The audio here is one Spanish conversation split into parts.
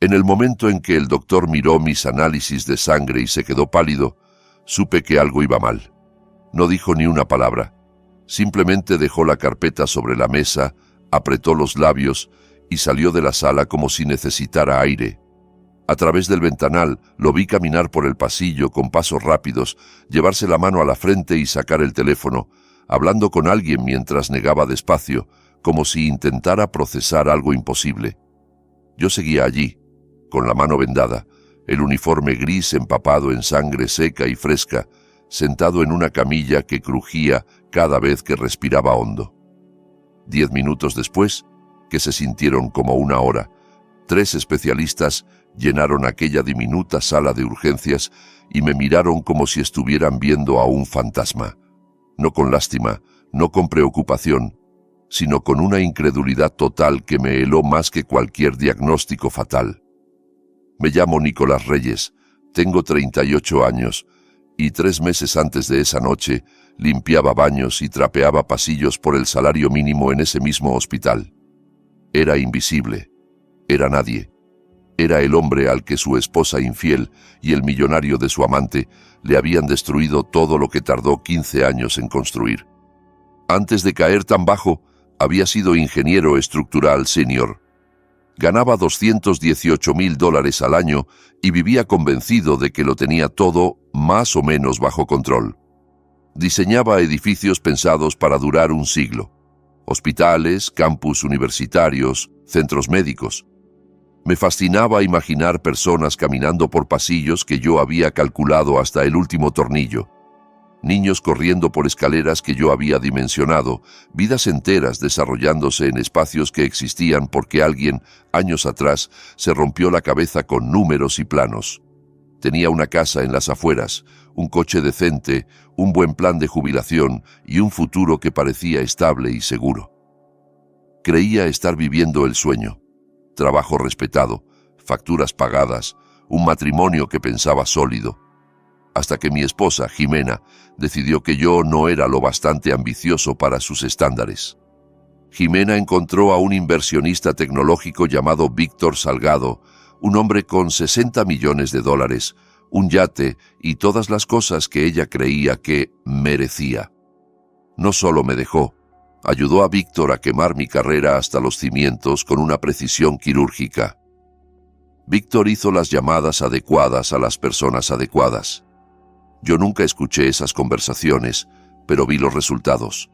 En el momento en que el doctor miró mis análisis de sangre y se quedó pálido, supe que algo iba mal. No dijo ni una palabra. Simplemente dejó la carpeta sobre la mesa, apretó los labios y salió de la sala como si necesitara aire. A través del ventanal lo vi caminar por el pasillo con pasos rápidos, llevarse la mano a la frente y sacar el teléfono, hablando con alguien mientras negaba despacio, como si intentara procesar algo imposible. Yo seguía allí, con la mano vendada, el uniforme gris empapado en sangre seca y fresca, sentado en una camilla que crujía cada vez que respiraba hondo. 10 minutos después, que se sintieron como una hora, 3 especialistas llenaron aquella diminuta sala de urgencias y me miraron como si estuvieran viendo a un fantasma. No con lástima, no con preocupación, sino con una incredulidad total que me heló más que cualquier diagnóstico fatal. Me llamo Nicolás Reyes, tengo 38 años, y 3 meses antes de esa noche limpiaba baños y trapeaba pasillos por el salario mínimo en ese mismo hospital. Era invisible, era nadie. Era el hombre al que su esposa infiel y el millonario de su amante le habían destruido todo lo que tardó 15 años en construir. Antes de caer tan bajo, había sido ingeniero estructural senior. Ganaba $218,000 al año y vivía convencido de que lo tenía todo más o menos bajo control. Diseñaba edificios pensados para durar un siglo. Hospitales, campus universitarios, centros médicos. Me fascinaba imaginar personas caminando por pasillos que yo había calculado hasta el último tornillo. Niños corriendo por escaleras que yo había dimensionado, vidas enteras desarrollándose en espacios que existían porque alguien, años atrás, se rompió la cabeza con números y planos. Tenía una casa en las afueras, un coche decente, un buen plan de jubilación y un futuro que parecía estable y seguro. Creía estar viviendo el sueño. Trabajo respetado, facturas pagadas, un matrimonio que pensaba sólido. Hasta que mi esposa, Jimena, decidió que yo no era lo bastante ambicioso para sus estándares. Jimena encontró a un inversionista tecnológico llamado Víctor Salgado, un hombre con $60 millones, un yate y todas las cosas que ella creía que merecía. No solo me dejó, ayudó a Víctor a quemar mi carrera hasta los cimientos con una precisión quirúrgica. Víctor hizo las llamadas adecuadas a las personas adecuadas. Yo nunca escuché esas conversaciones, pero vi los resultados.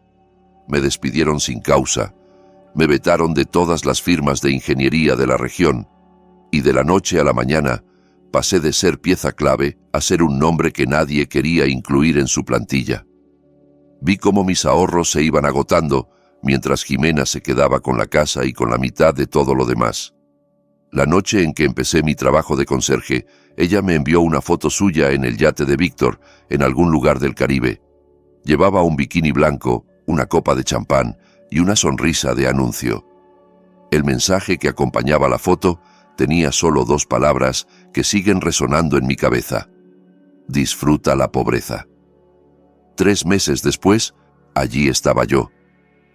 Me despidieron sin causa, me vetaron de todas las firmas de ingeniería de la región, y de la noche a la mañana pasé de ser pieza clave a ser un nombre que nadie quería incluir en su plantilla. Vi cómo mis ahorros se iban agotando, mientras Jimena se quedaba con la casa y con la mitad de todo lo demás. La noche en que empecé mi trabajo de conserje, ella me envió una foto suya en el yate de Víctor, en algún lugar del Caribe. Llevaba un bikini blanco, una copa de champán y una sonrisa de anuncio. El mensaje que acompañaba la foto tenía solo 2 palabras que siguen resonando en mi cabeza. Disfruta la pobreza. 3 meses después, allí estaba yo,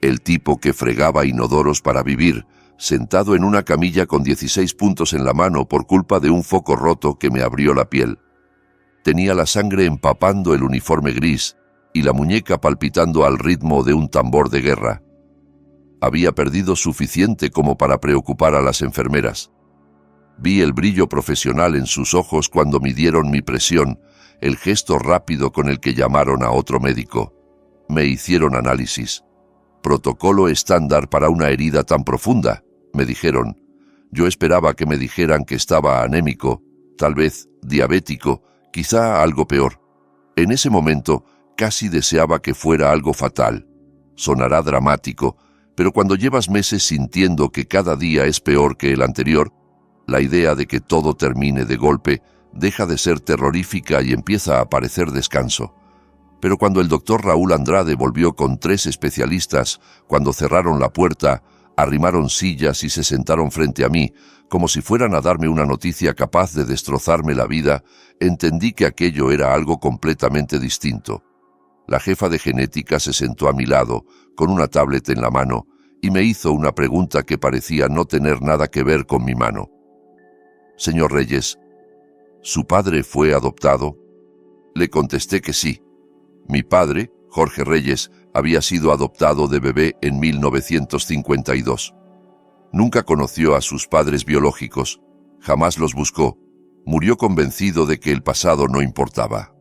el tipo que fregaba inodoros para vivir, sentado en una camilla con 16 puntos en la mano por culpa de un foco roto que me abrió la piel. Tenía la sangre empapando el uniforme gris y la muñeca palpitando al ritmo de un tambor de guerra. Había perdido suficiente como para preocupar a las enfermeras. Vi el brillo profesional en sus ojos cuando midieron mi presión, el gesto rápido con el que llamaron a otro médico. Me hicieron análisis. Protocolo estándar para una herida tan profunda, me dijeron. Yo esperaba que me dijeran que estaba anémico, tal vez diabético, quizá algo peor. En ese momento casi deseaba que fuera algo fatal. Sonará dramático, pero cuando llevas meses sintiendo que cada día es peor que el anterior, la idea de que todo termine de golpe deja de ser terrorífica y empieza a parecer descanso. Pero cuando el doctor Raúl Andrade volvió con 3 especialistas, cuando cerraron la puerta, arrimaron sillas y se sentaron frente a mí, como si fueran a darme una noticia capaz de destrozarme la vida, entendí que aquello era algo completamente distinto. La jefa de genética se sentó a mi lado, con una tablet en la mano, y me hizo una pregunta que parecía no tener nada que ver con mi mano. señor Reyes. ¿Su padre fue adoptado? Le contesté que sí. Mi padre, Jorge Reyes, había sido adoptado de bebé en 1952. Nunca conoció a sus padres biológicos, jamás los buscó, murió convencido de que el pasado no importaba.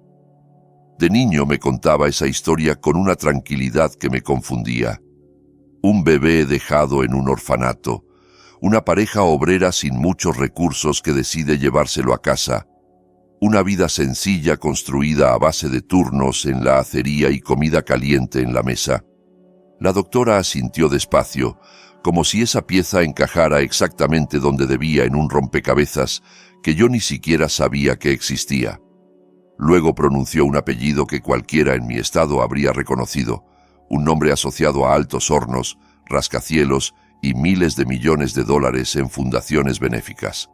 De niño me contaba esa historia con una tranquilidad que me confundía. Un bebé dejado en un orfanato, una pareja obrera sin muchos recursos que decide llevárselo a casa, una vida sencilla construida a base de turnos en la acería y comida caliente en la mesa. La doctora asintió despacio, como si esa pieza encajara exactamente donde debía en un rompecabezas que yo ni siquiera sabía que existía. Luego pronunció un apellido que cualquiera en mi estado habría reconocido, un nombre asociado a altos hornos, rascacielos y miles de millones de dólares en fundaciones benéficas.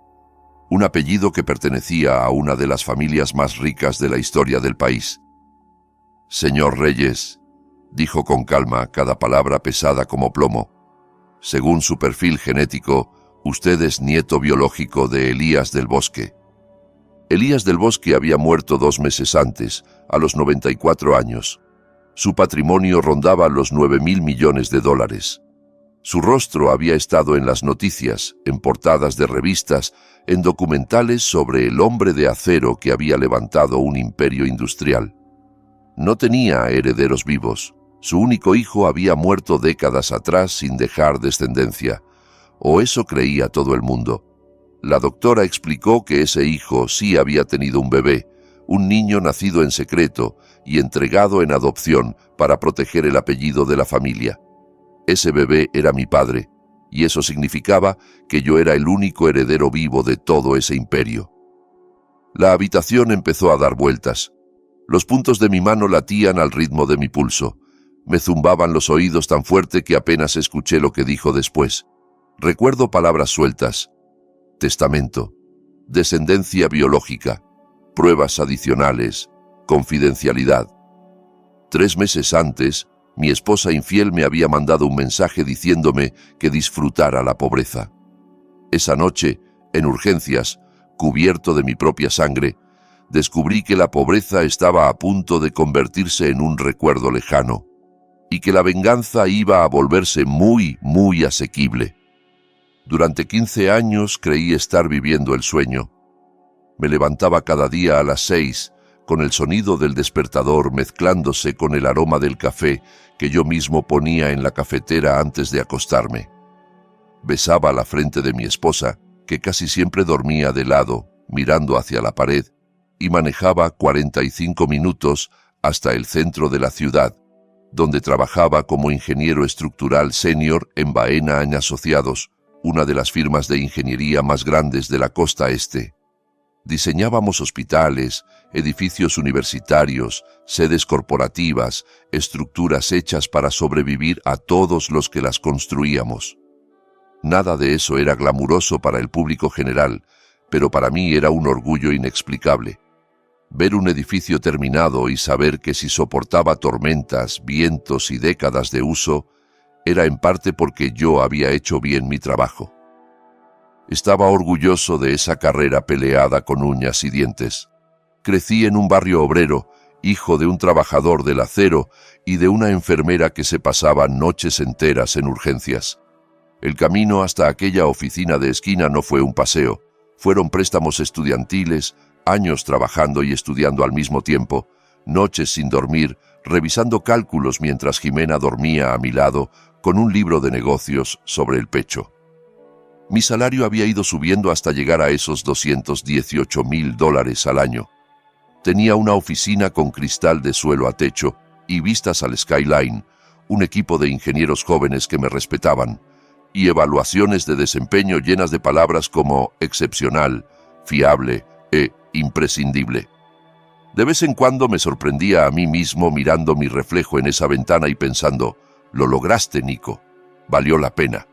Un apellido que pertenecía a una de las familias más ricas de la historia del país. Señor Reyes, dijo con calma, cada palabra pesada como plomo, según su perfil genético, usted es nieto biológico de Elías del Bosque. Elías del Bosque había muerto 2 meses antes, a los 94 años. Su patrimonio rondaba los 9.000 millones de dólares. Su rostro había estado en las noticias, en portadas de revistas, en documentales sobre el hombre de acero que había levantado un imperio industrial. No tenía herederos vivos. Su único hijo había muerto décadas atrás sin dejar descendencia, o eso creía todo el mundo. La doctora explicó que ese hijo sí había tenido un bebé, un niño nacido en secreto y entregado en adopción para proteger el apellido de la familia. Ese bebé era mi padre, y eso significaba que yo era el único heredero vivo de todo ese imperio. La habitación empezó a dar vueltas. Los puntos de mi mano latían al ritmo de mi pulso. Me zumbaban los oídos tan fuerte que apenas escuché lo que dijo después. Recuerdo palabras sueltas. Testamento, descendencia biológica, pruebas adicionales, confidencialidad. 3 meses antes, mi esposa infiel me había mandado un mensaje diciéndome que disfrutara la pobreza. Esa noche, en urgencias, cubierto de mi propia sangre, descubrí que la pobreza estaba a punto de convertirse en un recuerdo lejano, y que la venganza iba a volverse muy, muy asequible. Durante 15 años creí estar viviendo el sueño. Me levantaba cada día a las 6, con el sonido del despertador mezclándose con el aroma del café que yo mismo ponía en la cafetera antes de acostarme. Besaba la frente de mi esposa, que casi siempre dormía de lado, mirando hacia la pared, y manejaba 45 minutos hasta el centro de la ciudad, donde trabajaba como ingeniero estructural senior en Baena & Asociados, una de las firmas de ingeniería más grandes de la costa este. Diseñábamos hospitales, edificios universitarios, sedes corporativas, estructuras hechas para sobrevivir a todos los que las construíamos. Nada de eso era glamuroso para el público general, pero para mí era un orgullo inexplicable. Ver un edificio terminado y saber que si soportaba tormentas, vientos y décadas de uso, era en parte porque yo había hecho bien mi trabajo. Estaba orgulloso de esa carrera peleada con uñas y dientes. Crecí en un barrio obrero, hijo de un trabajador del acero y de una enfermera que se pasaba noches enteras en urgencias. El camino hasta aquella oficina de esquina no fue un paseo, fueron préstamos estudiantiles, años trabajando y estudiando al mismo tiempo, noches sin dormir, revisando cálculos mientras Jimena dormía a mi lado con un libro de negocios sobre el pecho. Mi salario había ido subiendo hasta llegar a esos $218,000 al año. Tenía una oficina con cristal de suelo a techo y vistas al skyline, un equipo de ingenieros jóvenes que me respetaban, y evaluaciones de desempeño llenas de palabras como excepcional, fiable e imprescindible. De vez en cuando me sorprendía a mí mismo mirando mi reflejo en esa ventana y pensando, «Lo lograste, Nico. Valió la pena».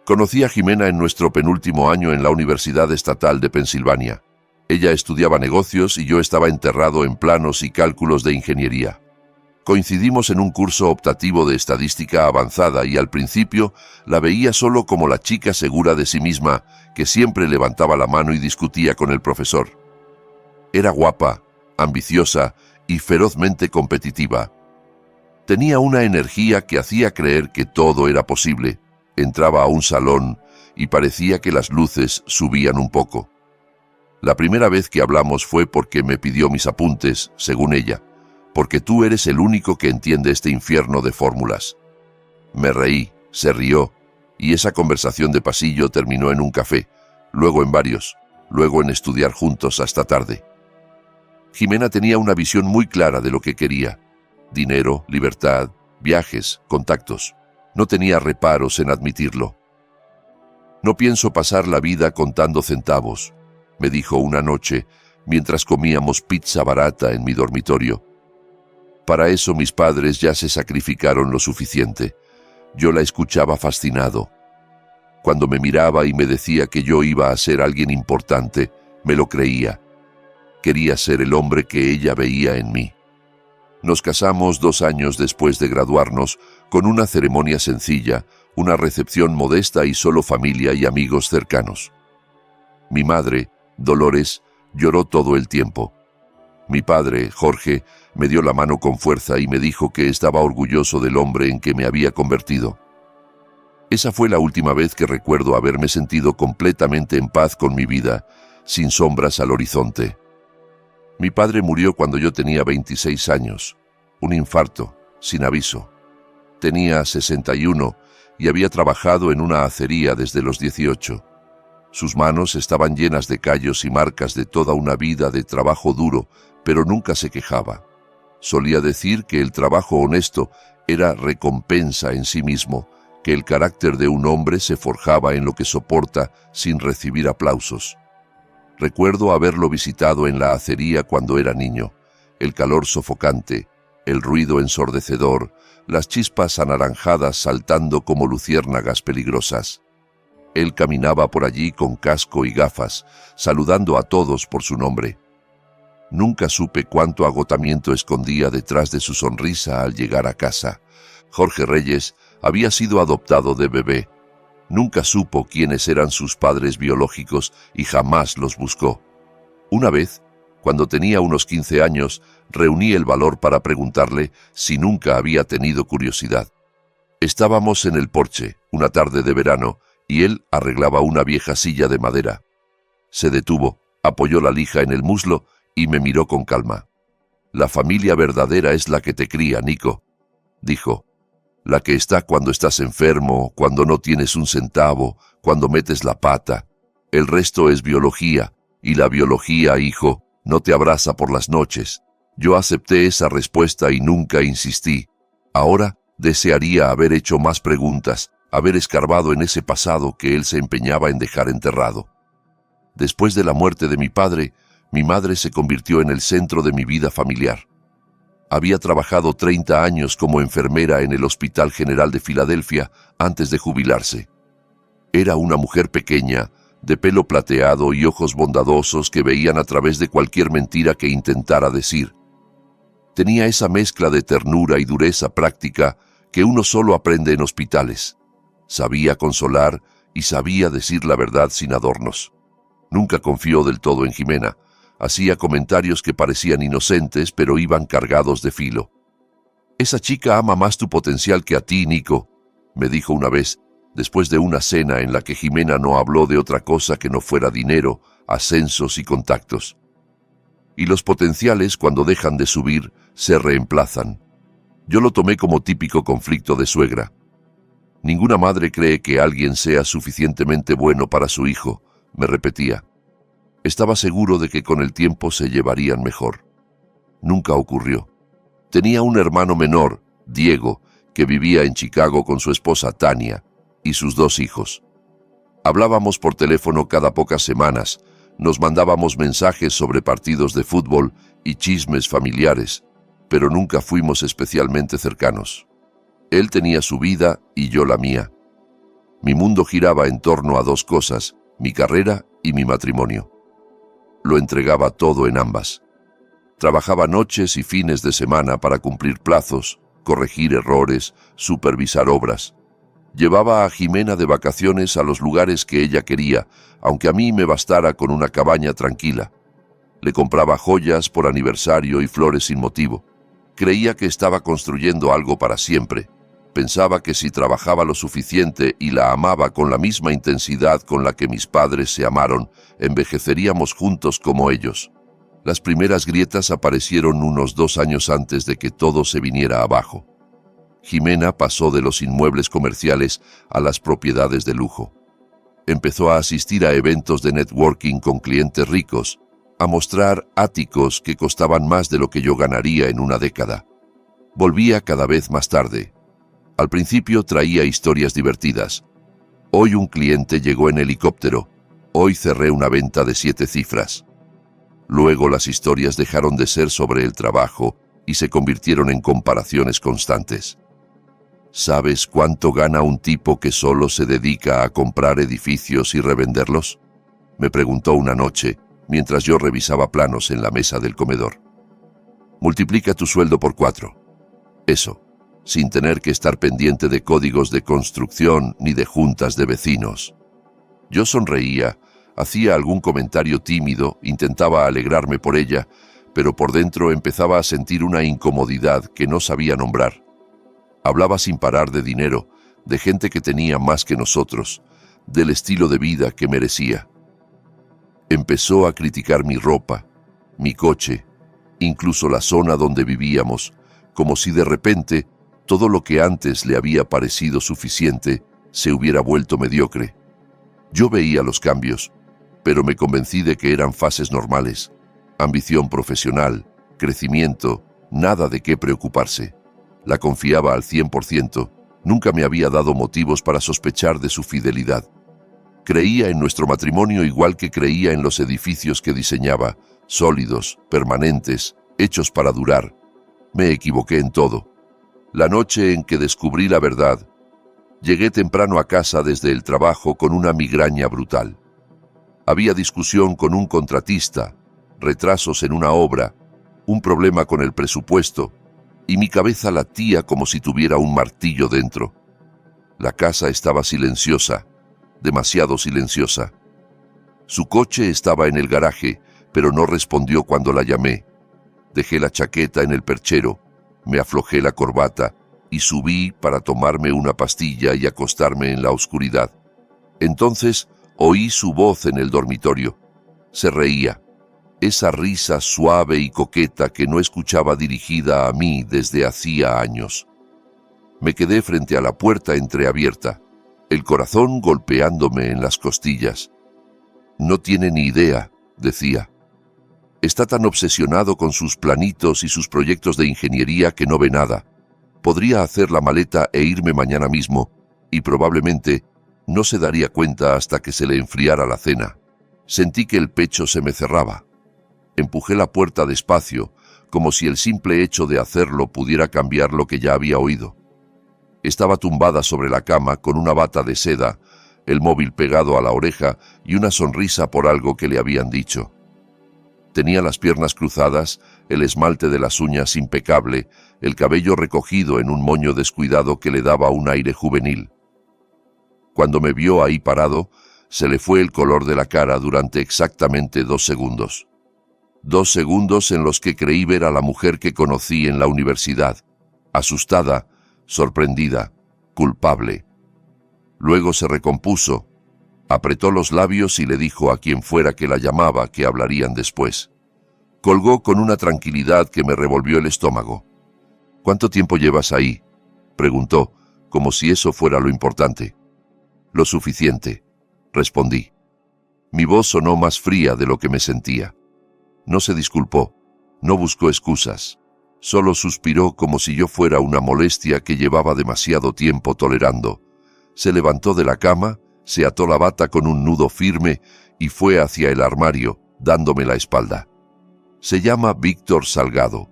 Conocí a Jimena en nuestro penúltimo año en la Universidad Estatal de Pensilvania. Ella estudiaba negocios y yo estaba enterrado en planos y cálculos de ingeniería. Coincidimos en un curso optativo de estadística avanzada y al principio la veía solo como la chica segura de sí misma que siempre levantaba la mano y discutía con el profesor. Era guapa, ambiciosa y ferozmente competitiva. Tenía una energía que hacía creer que todo era posible. Entraba a un salón y parecía que las luces subían un poco. La primera vez que hablamos fue porque me pidió mis apuntes, según ella, porque tú eres el único que entiende este infierno de fórmulas. Me reí, se rió, y esa conversación de pasillo terminó en un café, luego en varios, luego en estudiar juntos hasta tarde. Jimena tenía una visión muy clara de lo que quería: dinero, libertad, viajes, contactos. No tenía reparos en admitirlo. No pienso pasar la vida contando centavos, me dijo una noche mientras comíamos pizza barata en mi dormitorio. Para eso mis padres ya se sacrificaron lo suficiente. Yo la escuchaba fascinado. Cuando me miraba y me decía que yo iba a ser alguien importante, me lo creía. Quería ser el hombre que ella veía en mí. Nos casamos 2 años después de graduarnos, con una ceremonia sencilla, una recepción modesta y solo familia y amigos cercanos. Mi madre, Dolores, lloró todo el tiempo. Mi padre, Jorge, me dio la mano con fuerza y me dijo que estaba orgulloso del hombre en que me había convertido. Esa fue la última vez que recuerdo haberme sentido completamente en paz con mi vida, sin sombras al horizonte. Mi padre murió cuando yo tenía 26 años, un infarto, sin aviso. Tenía 61 y había trabajado en una acería desde los 18. Sus manos estaban llenas de callos y marcas de toda una vida de trabajo duro, pero nunca se quejaba. Solía decir que el trabajo honesto era recompensa en sí mismo, que el carácter de un hombre se forjaba en lo que soporta sin recibir aplausos. Recuerdo haberlo visitado en la acería cuando era niño. El calor sofocante, el ruido ensordecedor, las chispas anaranjadas saltando como luciérnagas peligrosas. Él caminaba por allí con casco y gafas, saludando a todos por su nombre. Nunca supe cuánto agotamiento escondía detrás de su sonrisa al llegar a casa. Jorge Reyes había sido adoptado de bebé. Nunca supo quiénes eran sus padres biológicos y jamás los buscó. Una vez, cuando tenía unos 15 años, reuní el valor para preguntarle si nunca había tenido curiosidad. Estábamos en el porche, una tarde de verano, y él arreglaba una vieja silla de madera. Se detuvo, apoyó la lija en el muslo y me miró con calma. «La familia verdadera es la que te cría, Nico», dijo. «La que está cuando estás enfermo, cuando no tienes un centavo, cuando metes la pata. El resto es biología, y la biología, hijo, no te abraza por las noches». Yo acepté esa respuesta y nunca insistí. Ahora desearía haber hecho más preguntas, haber escarbado en ese pasado que él se empeñaba en dejar enterrado. Después de la muerte de mi padre, mi madre se convirtió en el centro de mi vida familiar. Había trabajado 30 años como enfermera en el Hospital General de Filadelfia antes de jubilarse. Era una mujer pequeña, de pelo plateado y ojos bondadosos que veían a través de cualquier mentira que intentara decir. Tenía esa mezcla de ternura y dureza práctica que uno solo aprende en hospitales. Sabía consolar y sabía decir la verdad sin adornos. Nunca confió del todo en Jimena. Hacía comentarios que parecían inocentes, pero iban cargados de filo. «Esa chica ama más tu potencial que a ti, Nico», me dijo una vez, después de una cena en la que Jimena no habló de otra cosa que no fuera dinero, ascensos y contactos. Y los potenciales, cuando dejan de subir, se reemplazan. Yo lo tomé como típico conflicto de suegra. «Ninguna madre cree que alguien sea suficientemente bueno para su hijo», me repetía. Estaba seguro de que con el tiempo se llevarían mejor. Nunca ocurrió. Tenía un hermano menor, Diego, que vivía en Chicago con su esposa Tania y sus 2 hijos. Hablábamos por teléfono cada pocas semanas, nos mandábamos mensajes sobre partidos de fútbol y chismes familiares, pero nunca fuimos especialmente cercanos. Él tenía su vida y yo la mía. Mi mundo giraba en torno a 2 cosas, mi carrera y mi matrimonio. Lo entregaba todo en ambas. Trabajaba noches y fines de semana para cumplir plazos, corregir errores, supervisar obras. Llevaba a Jimena de vacaciones a los lugares que ella quería, aunque a mí me bastara con una cabaña tranquila. Le compraba joyas por aniversario y flores sin motivo. Creía que estaba construyendo algo para siempre. Pensaba que si trabajaba lo suficiente y la amaba con la misma intensidad con la que mis padres se amaron, envejeceríamos juntos como ellos. Las primeras grietas aparecieron unos 2 años antes de que todo se viniera abajo. Jimena pasó de los inmuebles comerciales a las propiedades de lujo. Empezó a asistir a eventos de networking con clientes ricos, a mostrar áticos que costaban más de lo que yo ganaría en una década. Volvía cada vez más tarde. Al principio traía historias divertidas. Hoy un cliente llegó en helicóptero. Hoy cerré una venta de 7 cifras. Luego las historias dejaron de ser sobre el trabajo y se convirtieron en comparaciones constantes. ¿Sabes cuánto gana un tipo que solo se dedica a comprar edificios y revenderlos?, me preguntó una noche, mientras yo revisaba planos en la mesa del comedor. Multiplica tu sueldo por 4. Eso, sin tener que estar pendiente de códigos de construcción ni de juntas de vecinos. Yo sonreía, hacía algún comentario tímido, intentaba alegrarme por ella, pero por dentro empezaba a sentir una incomodidad que no sabía nombrar. Hablaba sin parar de dinero, de gente que tenía más que nosotros, del estilo de vida que merecía. Empezó a criticar mi ropa, mi coche, incluso la zona donde vivíamos, como si de repente todo lo que antes le había parecido suficiente se hubiera vuelto mediocre. Yo veía los cambios, pero me convencí de que eran fases normales, ambición profesional, crecimiento, nada de qué preocuparse. La confiaba al 100%, nunca me había dado motivos para sospechar de su fidelidad. Creía en nuestro matrimonio igual que creía en los edificios que diseñaba, sólidos, permanentes, hechos para durar. Me equivoqué en todo. La noche en que descubrí la verdad, llegué temprano a casa desde el trabajo con una migraña brutal. Había discusión con un contratista, retrasos en una obra, un problema con el presupuesto, y mi cabeza latía como si tuviera un martillo dentro. La casa estaba silenciosa, demasiado silenciosa. Su coche estaba en el garaje, pero no respondió cuando la llamé. Dejé la chaqueta en el perchero, me aflojé la corbata y subí para tomarme una pastilla y acostarme en la oscuridad. Entonces oí su voz en el dormitorio. Se reía. Esa risa suave y coqueta que no escuchaba dirigida a mí desde hacía años. Me quedé frente a la puerta entreabierta, el corazón golpeándome en las costillas. No tiene ni idea, decía. Está tan obsesionado con sus planitos y sus proyectos de ingeniería que no ve nada. Podría hacer la maleta e irme mañana mismo, y probablemente no se daría cuenta hasta que se le enfriara la cena. Sentí que el pecho se me cerraba. Empujé la puerta despacio, como si el simple hecho de hacerlo pudiera cambiar lo que ya había oído. Estaba tumbada sobre la cama con una bata de seda, el móvil pegado a la oreja y una sonrisa por algo que le habían dicho. Tenía las piernas cruzadas, el esmalte de las uñas impecable, el cabello recogido en un moño descuidado que le daba un aire juvenil. Cuando me vio ahí parado, se le fue el color de la cara durante exactamente 2 segundos. 2 segundos en los que creí ver a la mujer que conocí en la universidad, asustada, sorprendida, culpable. Luego se recompuso, apretó los labios y le dijo a quien fuera que la llamaba que hablarían después. Colgó con una tranquilidad que me revolvió el estómago. ¿Cuánto tiempo llevas ahí?, preguntó, como si eso fuera lo importante. Lo suficiente, respondí. Mi voz sonó más fría de lo que me sentía. No se disculpó, no buscó excusas, solo suspiró como si yo fuera una molestia que llevaba demasiado tiempo tolerando. Se levantó de la cama, se ató la bata con un nudo firme y fue hacia el armario, dándome la espalda. Se llama Víctor Salgado,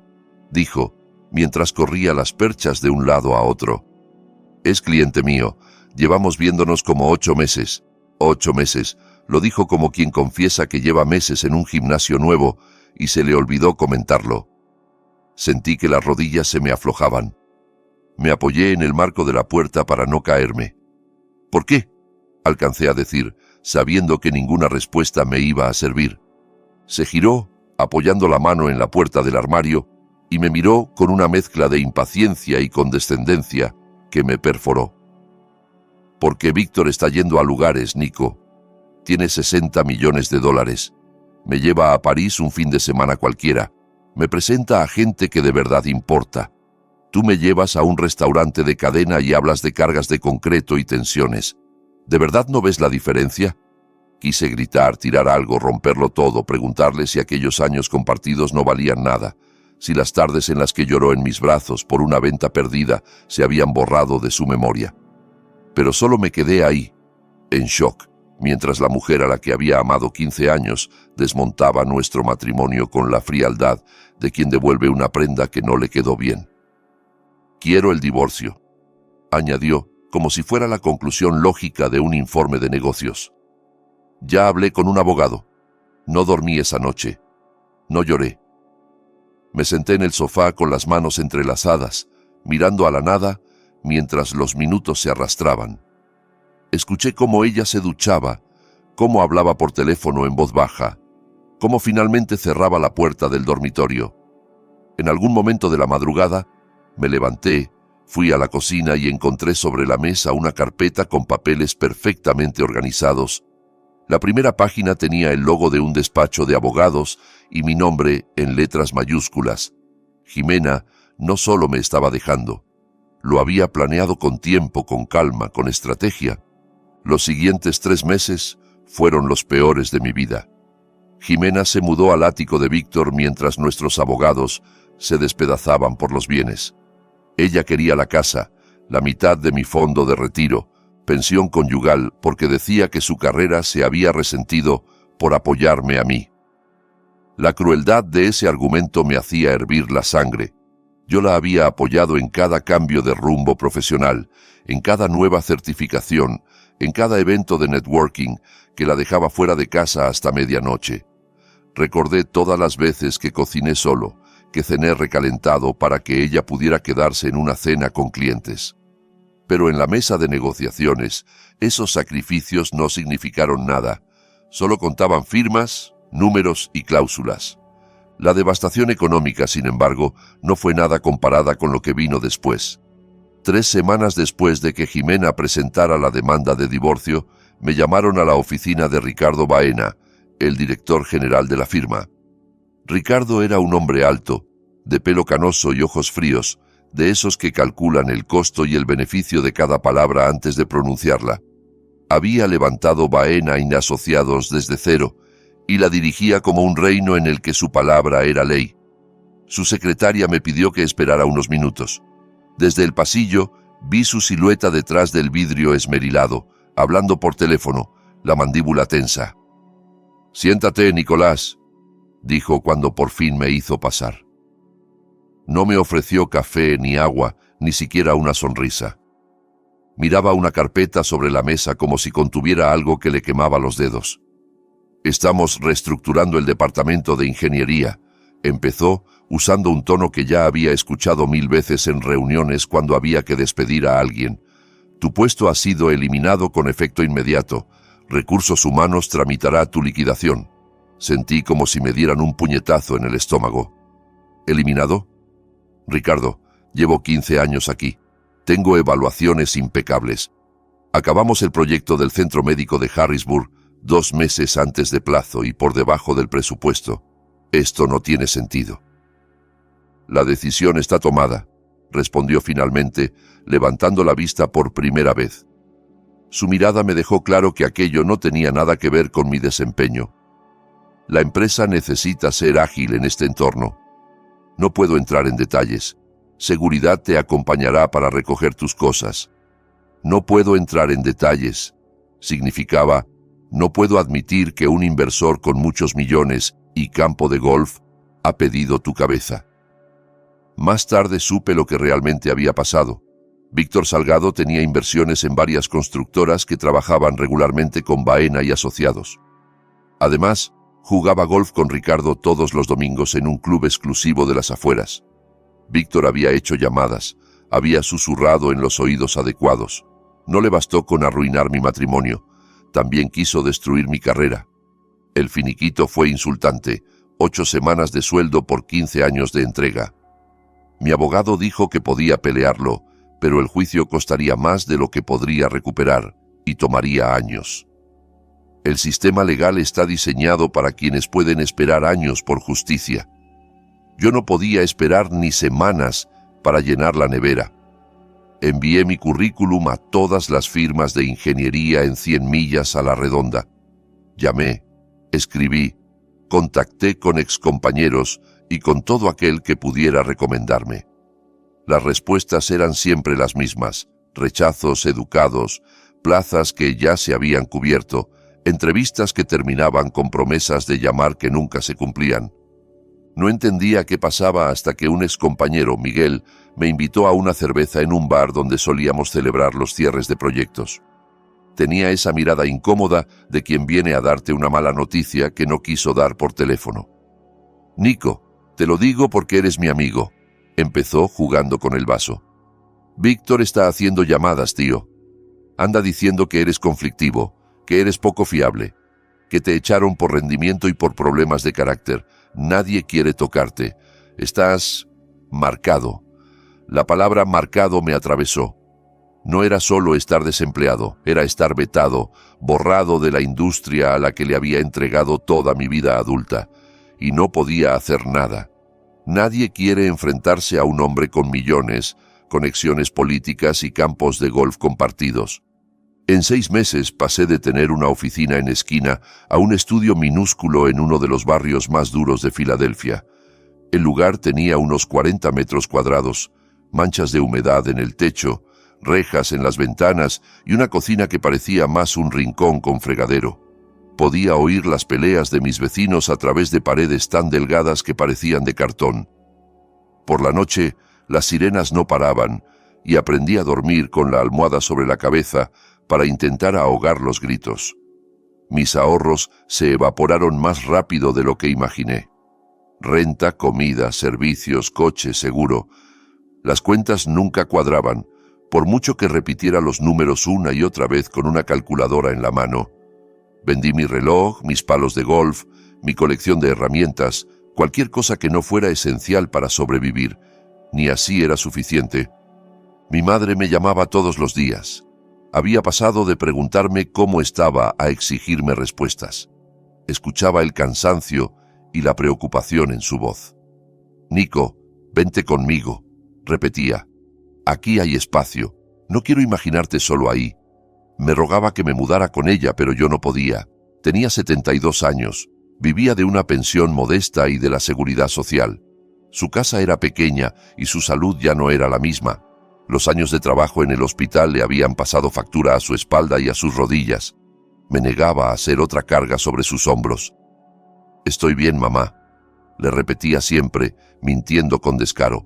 dijo, mientras corría las perchas de un lado a otro. Es cliente mío, llevamos viéndonos como 8 meses. 8 meses, lo dijo como quien confiesa que lleva meses en un gimnasio nuevo y se le olvidó comentarlo. Sentí que las rodillas se me aflojaban. Me apoyé en el marco de la puerta para no caerme. ¿Por qué?, alcancé a decir, sabiendo que ninguna respuesta me iba a servir. Se giró, apoyando la mano en la puerta del armario, y me miró con una mezcla de impaciencia y condescendencia que me perforó. Porque Víctor está yendo a lugares, Nico. Tiene 60 millones de dólares. Me lleva a París un fin de semana cualquiera. Me presenta a gente que de verdad importa. Tú me llevas a un restaurante de cadena y hablas de cargas de concreto y tensiones. ¿De verdad no ves la diferencia? Quise gritar, tirar algo, romperlo todo, preguntarle si aquellos años compartidos no valían nada, si las tardes en las que lloró en mis brazos por una venta perdida se habían borrado de su memoria. Pero solo me quedé ahí, en shock, mientras la mujer a la que había amado 15 años desmontaba nuestro matrimonio con la frialdad de quien devuelve una prenda que no le quedó bien. Quiero el divorcio, añadió, como si fuera la conclusión lógica de un informe de negocios. Ya hablé con un abogado. No dormí esa noche. No lloré. Me senté en el sofá con las manos entrelazadas, mirando a la nada mientras los minutos se arrastraban. Escuché cómo ella se duchaba, cómo hablaba por teléfono en voz baja, cómo finalmente cerraba la puerta del dormitorio. En algún momento de la madrugada, me levanté, fui a la cocina y encontré sobre la mesa una carpeta con papeles perfectamente organizados. La primera página tenía el logo de un despacho de abogados y mi nombre en letras mayúsculas. Jimena no solo me estaba dejando, lo había planeado con tiempo, con calma, con estrategia. Los siguientes 3 meses fueron los peores de mi vida. Jimena se mudó al ático de Víctor mientras nuestros abogados se despedazaban por los bienes. Ella quería la casa, la mitad de mi fondo de retiro, pensión conyugal, porque decía que su carrera se había resentido por apoyarme a mí. La crueldad de ese argumento me hacía hervir la sangre. Yo la había apoyado en cada cambio de rumbo profesional, en cada nueva certificación, en cada evento de networking que la dejaba fuera de casa hasta medianoche. Recordé todas las veces que cociné solo, que cené recalentado para que ella pudiera quedarse en una cena con clientes. Pero en la mesa de negociaciones, esos sacrificios no significaron nada. Solo contaban firmas, números y cláusulas. La devastación económica, sin embargo, no fue nada comparada con lo que vino después. 3 semanas después de que Jimena presentara la demanda de divorcio, me llamaron a la oficina de Ricardo Baena, el director general de la firma. Ricardo era un hombre alto, de pelo canoso y ojos fríos, de esos que calculan el costo y el beneficio de cada palabra antes de pronunciarla. Había levantado Baena Asociados desde cero y la dirigía como un reino en el que su palabra era ley. Su secretaria me pidió que esperara unos minutos. Desde el pasillo vi su silueta detrás del vidrio esmerilado, hablando por teléfono, la mandíbula tensa. «Siéntate, Nicolás», dijo cuando por fin me hizo pasar. No me ofreció café ni agua, ni siquiera una sonrisa. Miraba una carpeta sobre la mesa como si contuviera algo que le quemaba los dedos. «Estamos reestructurando el departamento de ingeniería», empezó, usando un tono que ya había escuchado 1000 veces en reuniones cuando había que despedir a alguien. «Tu puesto ha sido eliminado con efecto inmediato. Recursos Humanos tramitará tu liquidación». Sentí como si me dieran un puñetazo en el estómago. ¿Eliminado? Ricardo, llevo 15 años aquí. Tengo evaluaciones impecables. Acabamos el proyecto del Centro Médico de Harrisburg 2 meses antes de plazo y por debajo del presupuesto. Esto no tiene sentido. La decisión está tomada, respondió finalmente, levantando la vista por primera vez. Su mirada me dejó claro que aquello no tenía nada que ver con mi desempeño. La empresa necesita ser ágil en este entorno. No puedo entrar en detalles. Seguridad te acompañará para recoger tus cosas. No puedo entrar en detalles. Significaba, no puedo admitir que un inversor con muchos millones y campo de golf ha pedido tu cabeza. Más tarde supe lo que realmente había pasado. Víctor Salgado tenía inversiones en varias constructoras que trabajaban regularmente con Baena y Asociados. Además, Jugaba golf con Ricardo todos los domingos en un club exclusivo de las afueras. Víctor había hecho llamadas, había susurrado en los oídos adecuados. No le bastó con arruinar mi matrimonio, también quiso destruir mi carrera. El finiquito fue insultante, 8 semanas de sueldo por 15 años de entrega. Mi abogado dijo que podía pelearlo, pero el juicio costaría más de lo que podría recuperar y tomaría años. El sistema legal está diseñado para quienes pueden esperar años por justicia. Yo no podía esperar ni semanas para llenar la nevera. Envié mi currículum a todas las firmas de ingeniería en 100 millas a la redonda. Llamé, escribí, contacté con excompañeros y con todo aquel que pudiera recomendarme. Las respuestas eran siempre las mismas: rechazos educados, plazas que ya se habían cubierto, entrevistas que terminaban con promesas de llamar que nunca se cumplían. No entendía qué pasaba hasta que un excompañero, Miguel, me invitó a una cerveza en un bar donde solíamos celebrar los cierres de proyectos. Tenía esa mirada incómoda de quien viene a darte una mala noticia que no quiso dar por teléfono. «Nico, te lo digo porque eres mi amigo», empezó jugando con el vaso. «Víctor está haciendo llamadas, tío. Anda diciendo que eres conflictivo, que eres poco fiable, que te echaron por rendimiento y por problemas de carácter. Nadie quiere tocarte. Estás marcado». La palabra marcado me atravesó. No era solo estar desempleado, era estar vetado, borrado de la industria a la que le había entregado toda mi vida adulta, y no podía hacer nada. Nadie quiere enfrentarse a un hombre con millones, conexiones políticas y campos de golf compartidos. En 6 meses pasé de tener una oficina en esquina a un estudio minúsculo en uno de los barrios más duros de Filadelfia. El lugar tenía unos 40 metros cuadrados, manchas de humedad en el techo, rejas en las ventanas y una cocina que parecía más un rincón con fregadero. Podía oír las peleas de mis vecinos a través de paredes tan delgadas que parecían de cartón. Por la noche, las sirenas no paraban y aprendí a dormir con la almohada sobre la cabeza para intentar ahogar los gritos. Mis ahorros se evaporaron más rápido de lo que imaginé. Renta, comida, servicios, coche, seguro. Las cuentas nunca cuadraban, por mucho que repitiera los números una y otra vez con una calculadora en la mano. Vendí mi reloj, mis palos de golf, mi colección de herramientas, cualquier cosa que no fuera esencial para sobrevivir. Ni así era suficiente. Mi madre me llamaba todos los días. Había pasado de preguntarme cómo estaba a exigirme respuestas. Escuchaba el cansancio y la preocupación en su voz. «Nico, vente conmigo», repetía. «Aquí hay espacio. No quiero imaginarte solo ahí». Me rogaba que me mudara con ella, pero yo no podía. Tenía 72 años. Vivía de una pensión modesta y de la seguridad social. Su casa era pequeña y su salud ya no era la misma. Los años de trabajo en el hospital le habían pasado factura a su espalda y a sus rodillas. Me negaba a hacer otra carga sobre sus hombros. «Estoy bien, mamá», le repetía siempre, mintiendo con descaro.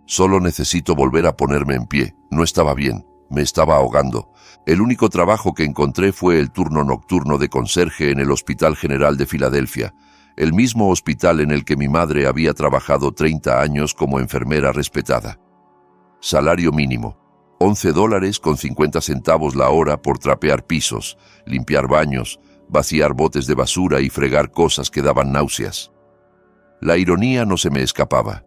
«Solo necesito volver a ponerme en pie. No estaba bien, me estaba ahogando. El único trabajo que encontré fue el turno nocturno de conserje en el Hospital General de Filadelfia, el mismo hospital en el que mi madre había trabajado 30 años como enfermera respetada. Salario mínimo, $11.50 la hora por trapear pisos, limpiar baños, vaciar botes de basura y fregar cosas que daban náuseas. La ironía no se me escapaba.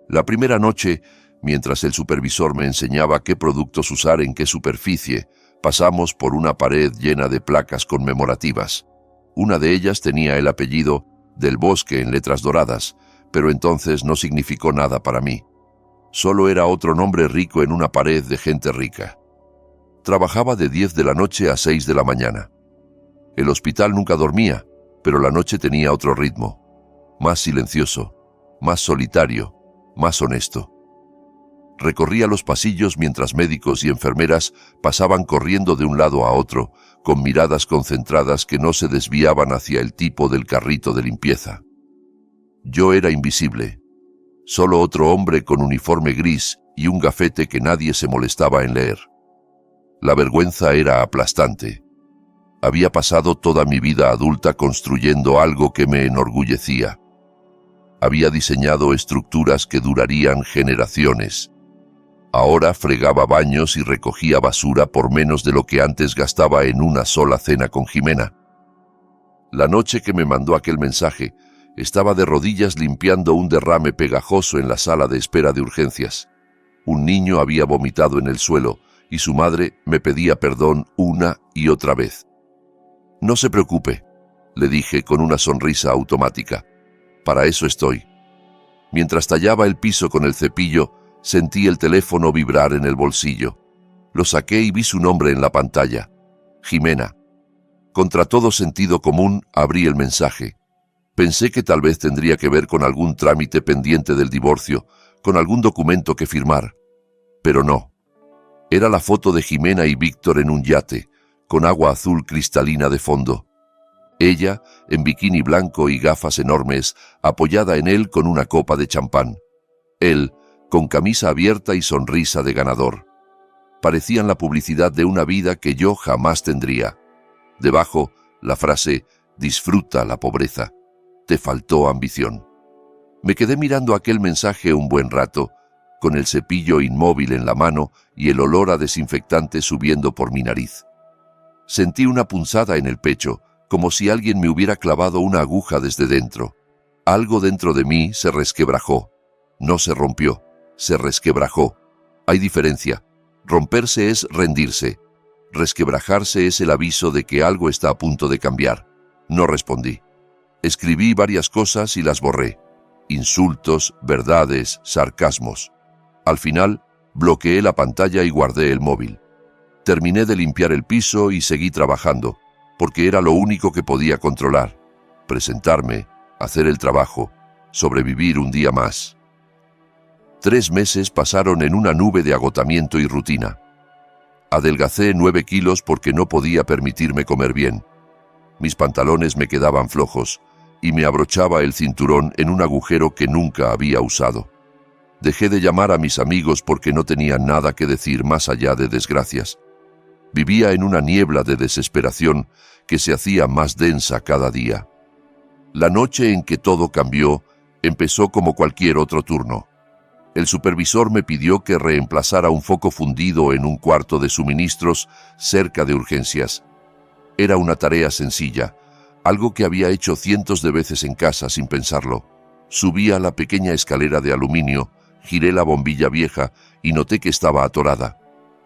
La primera noche, mientras el supervisor me enseñaba qué productos usar en qué superficie, pasamos por una pared llena de placas conmemorativas. Una de ellas tenía el apellido Del Bosque en letras doradas, pero entonces no significó nada para mí. Solo era otro nombre rico en una pared de gente rica. Trabajaba de 10 de la noche a 6 de la mañana. El hospital nunca dormía, pero la noche tenía otro ritmo. Más silencioso, más solitario, más honesto. Recorría los pasillos mientras médicos y enfermeras pasaban corriendo de un lado a otro, con miradas concentradas que no se desviaban hacia el tipo del carrito de limpieza. Yo era invisible. Solo otro hombre con uniforme gris y un gafete que nadie se molestaba en leer. La vergüenza era aplastante. Había pasado toda mi vida adulta construyendo algo que me enorgullecía. Había diseñado estructuras que durarían generaciones. Ahora fregaba baños y recogía basura por menos de lo que antes gastaba en una sola cena con Jimena. La noche que me mandó aquel mensaje, estaba de rodillas limpiando un derrame pegajoso en la sala de espera de urgencias. Un niño había vomitado en el suelo y su madre me pedía perdón una y otra vez. «No se preocupe», le dije con una sonrisa automática. «Para eso estoy». Mientras tallaba el piso con el cepillo, sentí el teléfono vibrar en el bolsillo. Lo saqué y vi su nombre en la pantalla. Jimena. Contra todo sentido común, abrí el mensaje. Pensé que tal vez tendría que ver con algún trámite pendiente del divorcio, con algún documento que firmar. Pero no. Era la foto de Jimena y Víctor en un yate, con agua azul cristalina de fondo. Ella, en bikini blanco y gafas enormes, apoyada en él con una copa de champán. Él, con camisa abierta y sonrisa de ganador. Parecían la publicidad de una vida que yo jamás tendría. Debajo, la frase, «Disfruta la pobreza. Te faltó ambición». Me quedé mirando aquel mensaje un buen rato, con el cepillo inmóvil en la mano y el olor a desinfectante subiendo por mi nariz. Sentí una punzada en el pecho, como si alguien me hubiera clavado una aguja desde dentro. Algo dentro de mí se resquebrajó. No se rompió, se resquebrajó. Hay diferencia. Romperse es rendirse. Resquebrajarse es el aviso de que algo está a punto de cambiar. No respondí. Escribí varias cosas y las borré. Insultos, verdades, sarcasmos. Al final, bloqueé la pantalla y guardé el móvil. Terminé de limpiar el piso y seguí trabajando, porque era lo único que podía controlar. Presentarme, hacer el trabajo, sobrevivir un día más. 3 meses pasaron en una nube de agotamiento y rutina. Adelgacé 9 kilos porque no podía permitirme comer bien. Mis pantalones me quedaban flojos y me abrochaba el cinturón en un agujero que nunca había usado. Dejé de llamar a mis amigos porque no tenía nada que decir más allá de desgracias. Vivía en una niebla de desesperación que se hacía más densa cada día. La noche en que todo cambió empezó como cualquier otro turno. El supervisor me pidió que reemplazara un foco fundido en un cuarto de suministros cerca de urgencias. Era una tarea sencilla, algo que había hecho cientos de veces en casa sin pensarlo. Subí a la pequeña escalera de aluminio, giré la bombilla vieja y noté que estaba atorada.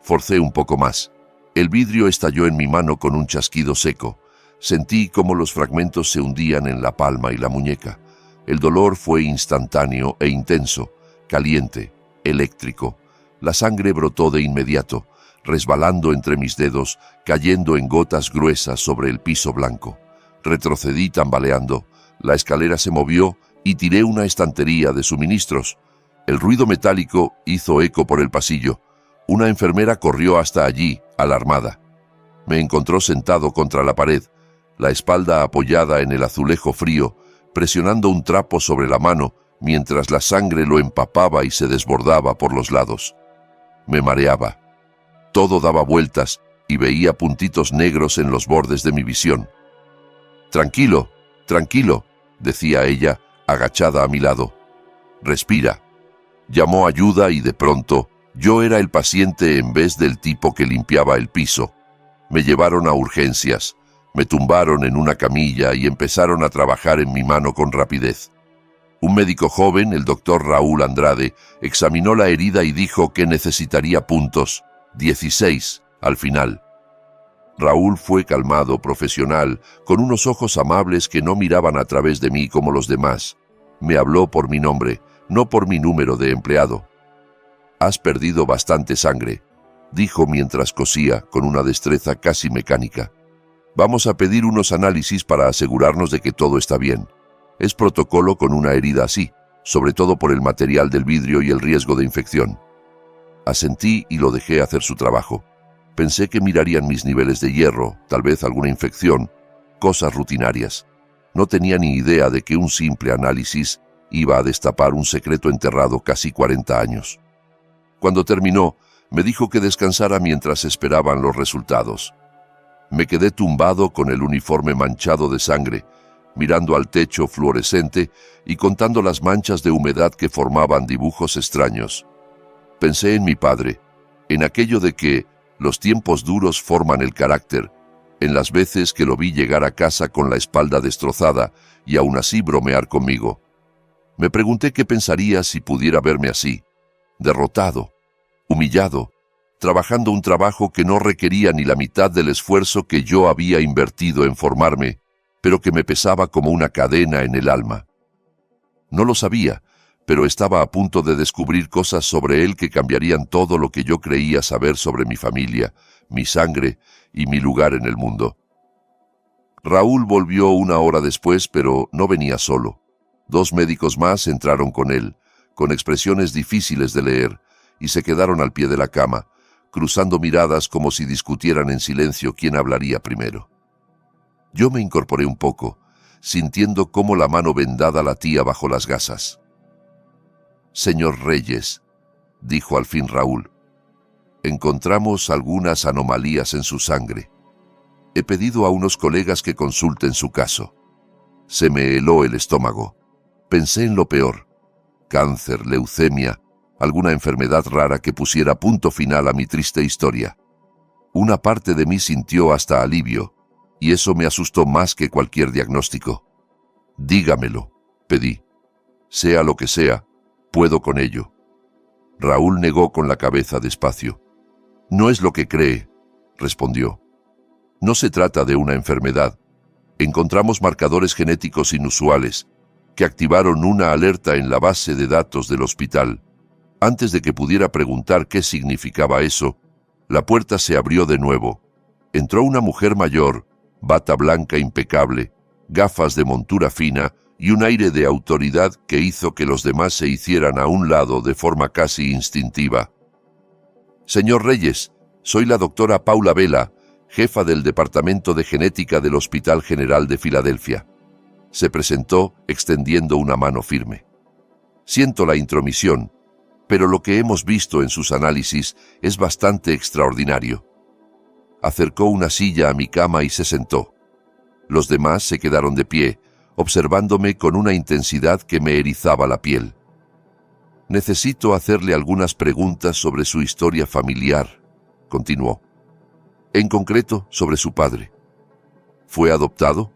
Forcé un poco más. El vidrio estalló en mi mano con un chasquido seco. Sentí cómo los fragmentos se hundían en la palma y la muñeca. El dolor fue instantáneo e intenso, caliente, eléctrico. La sangre brotó de inmediato, resbalando entre mis dedos, cayendo en gotas gruesas sobre el piso blanco. Retrocedí tambaleando. La escalera se movió y tiré una estantería de suministros. El ruido metálico hizo eco por el pasillo. Una enfermera corrió hasta allí, alarmada. Me encontró sentado contra la pared, la espalda apoyada en el azulejo frío, presionando un trapo sobre la mano, mientras la sangre lo empapaba y se desbordaba por los lados. Me mareaba. Todo daba vueltas y veía puntitos negros en los bordes de mi visión. «Tranquilo, tranquilo», decía ella, agachada a mi lado. «Respira». Llamó ayuda y de pronto yo era el paciente en vez del tipo que limpiaba el piso. Me llevaron a urgencias, me tumbaron en una camilla y empezaron a trabajar en mi mano con rapidez. Un médico joven, el doctor Raúl Andrade, examinó la herida y dijo que necesitaría puntos, 16 al final. Raúl fue calmado, profesional, con unos ojos amables que no miraban a través de mí como los demás. Me habló por mi nombre, no por mi número de empleado. «Has perdido bastante sangre», dijo mientras cosía con una destreza casi mecánica. «Vamos a pedir unos análisis para asegurarnos de que todo está bien. Es protocolo con una herida así, sobre todo por el material del vidrio y el riesgo de infección». Asentí y lo dejé hacer su trabajo. Pensé que mirarían mis niveles de hierro, tal vez alguna infección, cosas rutinarias. No tenía ni idea de que un simple análisis iba a destapar un secreto enterrado casi 40 años. Cuando terminó, me dijo que descansara mientras esperaban los resultados. Me quedé tumbado con el uniforme manchado de sangre, mirando al techo fluorescente y contando las manchas de humedad que formaban dibujos extraños. Pensé en mi padre, en aquello de que los tiempos duros forman el carácter, en las veces que lo vi llegar a casa con la espalda destrozada y aún así bromear conmigo. Me pregunté qué pensaría si pudiera verme así, derrotado, humillado, trabajando un trabajo que no requería ni la mitad del esfuerzo que yo había invertido en formarme, pero que me pesaba como una cadena en el alma. No lo sabía, pero estaba a punto de descubrir cosas sobre él que cambiarían todo lo que yo creía saber sobre mi familia, mi sangre y mi lugar en el mundo. Raúl volvió 1 hora después, pero no venía solo. 2 médicos más entraron con él, con expresiones difíciles de leer, y se quedaron al pie de la cama, cruzando miradas como si discutieran en silencio quién hablaría primero. Yo me incorporé un poco, sintiendo cómo la mano vendada latía bajo las gasas. «Señor Reyes», dijo al fin Raúl, «encontramos algunas anomalías en su sangre. He pedido a unos colegas que consulten su caso». Se me heló el estómago. Pensé en lo peor: cáncer, leucemia, alguna enfermedad rara que pusiera punto final a mi triste historia. Una parte de mí sintió hasta alivio, y eso me asustó más que cualquier diagnóstico. «Dígamelo», pedí. «Sea lo que sea, puedo con ello». Raúl negó con la cabeza despacio. «No es lo que cree», respondió. «No se trata de una enfermedad. Encontramos marcadores genéticos inusuales que activaron una alerta en la base de datos del hospital. Antes de que pudiera preguntar qué significaba eso, la puerta se abrió de nuevo. Entró una mujer mayor, bata blanca impecable, gafas de montura fina y un aire de autoridad que hizo que los demás se hicieran a un lado de forma casi instintiva. «Señor Reyes, soy la doctora Paula Vela, jefa del Departamento de Genética del Hospital General de Filadelfia», se presentó extendiendo una mano firme. «Siento la intromisión, pero lo que hemos visto en sus análisis es bastante extraordinario». Acercó una silla a mi cama y se sentó. Los demás se quedaron de pie, observándome con una intensidad que me erizaba la piel. «Necesito hacerle algunas preguntas sobre su historia familiar», continuó. «En concreto, sobre su padre. ¿Fue adoptado?».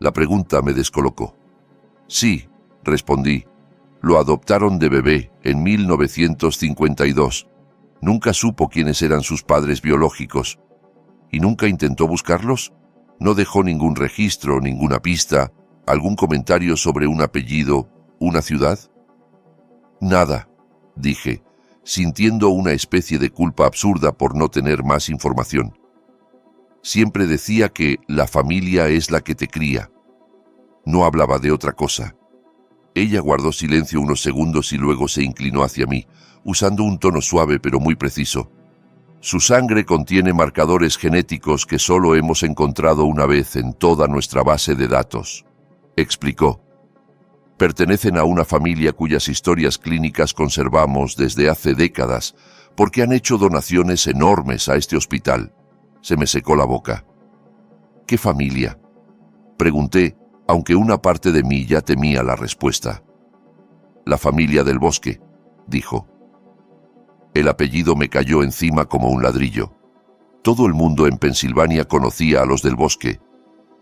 La pregunta me descolocó. «Sí», respondí. «Lo adoptaron de bebé en 1952. Nunca supo quiénes eran sus padres biológicos». «¿Y nunca intentó buscarlos? ¿No dejó ningún registro, ninguna pista, algún comentario sobre un apellido, una ciudad?». «Nada», dije, sintiendo una especie de culpa absurda por no tener más información. «Siempre decía que la familia es la que te cría». No hablaba de otra cosa. Ella guardó silencio unos segundos y luego se inclinó hacia mí, usando un tono suave pero muy preciso. «Su sangre contiene marcadores genéticos que solo hemos encontrado una vez en toda nuestra base de datos», explicó. «Pertenecen a una familia cuyas historias clínicas conservamos desde hace décadas porque han hecho donaciones enormes a este hospital». Se me secó la boca. «¿Qué familia?», pregunté, aunque una parte de mí ya temía la respuesta. «La familia del Bosque», dijo. El apellido me cayó encima como un ladrillo. Todo el mundo en Pensilvania conocía a los del Bosque.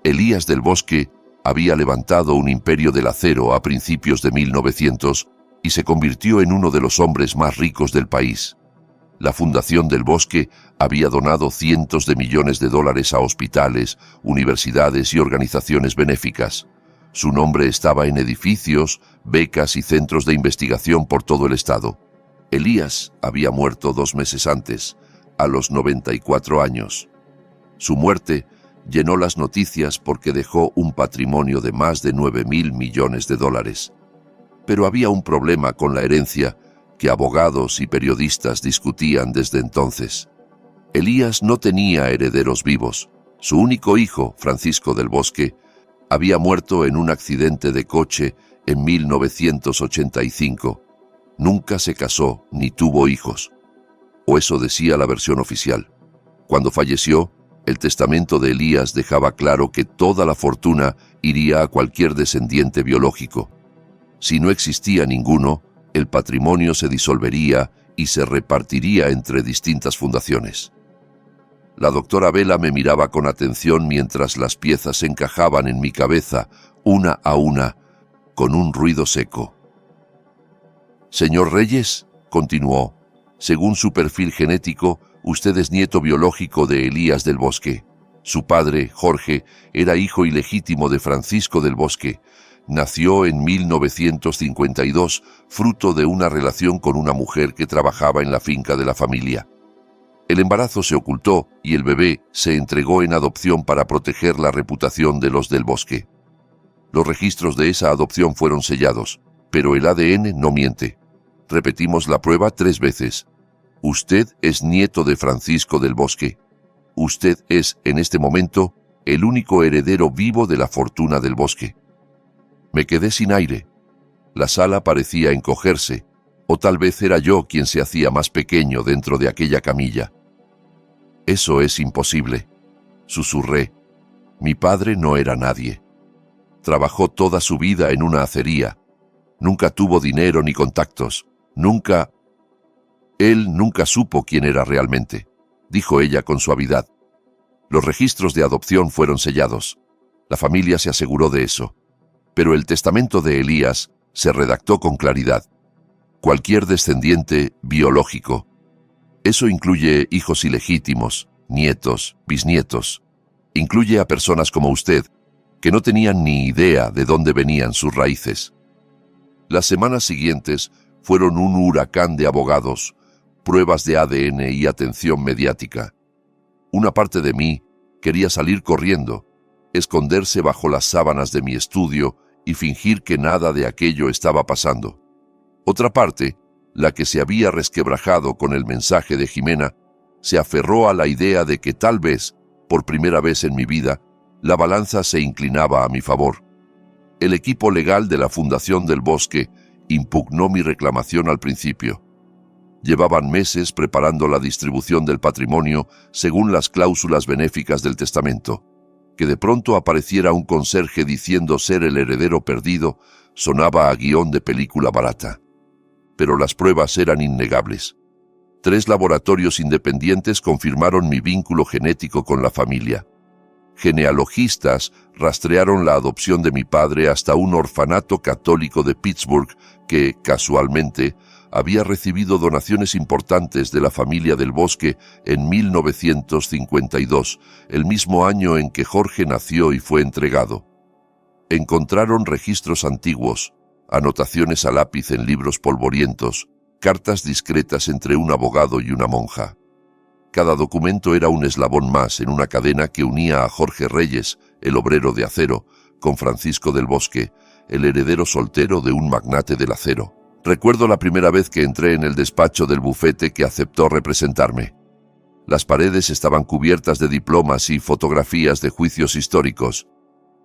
Elías del Bosque había levantado un imperio del acero a principios de 1900 y se convirtió en uno de los hombres más ricos del país. La Fundación del Bosque había donado cientos de millones de dólares a hospitales, universidades y organizaciones benéficas. Su nombre estaba en edificios, becas y centros de investigación por todo el estado. Elías había muerto 2 meses antes, a los 94 años. Su muerte llenó las noticias porque dejó un patrimonio de más de 9.000 millones de dólares. Pero había un problema con la herencia que abogados y periodistas discutían desde entonces. Elías no tenía herederos vivos. Su único hijo, Francisco del Bosque, había muerto en un accidente de coche en 1985. Nunca se casó ni tuvo hijos. O eso decía la versión oficial. Cuando falleció, El testamento de Elías dejaba claro que toda la fortuna iría a cualquier descendiente biológico. Si no existía ninguno, el patrimonio se disolvería y se repartiría entre distintas fundaciones. La doctora Vela me miraba con atención mientras las piezas se encajaban en mi cabeza, una a una, con un ruido seco. «Señor Reyes», continuó, «según su perfil genético, usted es nieto biológico de Elías del Bosque. Su padre, Jorge, era hijo ilegítimo de Francisco del Bosque. Nació en 1952, fruto de una relación con una mujer que trabajaba en la finca de la familia. El embarazo se ocultó y el bebé se entregó en adopción para proteger la reputación de los del Bosque. Los registros de esa adopción fueron sellados, pero el ADN no miente. Repetimos la prueba 3 veces. Usted es nieto de Francisco del Bosque. Usted es, en este momento, el único heredero vivo de la fortuna del Bosque». Me quedé sin aire. La sala parecía encogerse, o tal vez era yo quien se hacía más pequeño dentro de aquella camilla. «Eso es imposible», susurré. «Mi padre no era nadie. Trabajó toda su vida en una acería. Nunca tuvo dinero ni contactos. Él nunca supo quién era realmente», dijo ella con suavidad. «Los registros de adopción fueron sellados. La familia se aseguró de eso. Pero el testamento de Elías se redactó con claridad. Cualquier descendiente biológico. Eso incluye hijos ilegítimos, nietos, bisnietos. Incluye a personas como usted, que no tenían ni idea de dónde venían sus raíces». Las semanas siguientes fueron un huracán de abogados, pruebas de ADN y atención mediática. Una parte de mí quería salir corriendo, esconderse bajo las sábanas de mi estudio y fingir que nada de aquello estaba pasando. Otra parte, la que se había resquebrajado con el mensaje de Jimena, se aferró a la idea de que tal vez, por primera vez en mi vida, la balanza se inclinaba a mi favor. El equipo legal de la Fundación del Bosque impugnó mi reclamación al principio. Llevaban meses preparando la distribución del patrimonio según las cláusulas benéficas del testamento. Que de pronto apareciera un conserje diciendo ser el heredero perdido sonaba a guión de película barata. Pero las pruebas eran innegables. 3 laboratorios independientes confirmaron mi vínculo genético con la familia. Genealogistas rastrearon la adopción de mi padre hasta un orfanato católico de Pittsburgh que, casualmente, había recibido donaciones importantes de la familia del Bosque en 1952, el mismo año en que Jorge nació y fue entregado. Encontraron registros antiguos, anotaciones a lápiz en libros polvorientos, cartas discretas entre un abogado y una monja. Cada documento era un eslabón más en una cadena que unía a Jorge Reyes, el obrero de acero, con Francisco del Bosque, el heredero soltero de un magnate del acero. Recuerdo la primera vez que entré en el despacho del bufete que aceptó representarme. Las paredes estaban cubiertas de diplomas y fotografías de juicios históricos.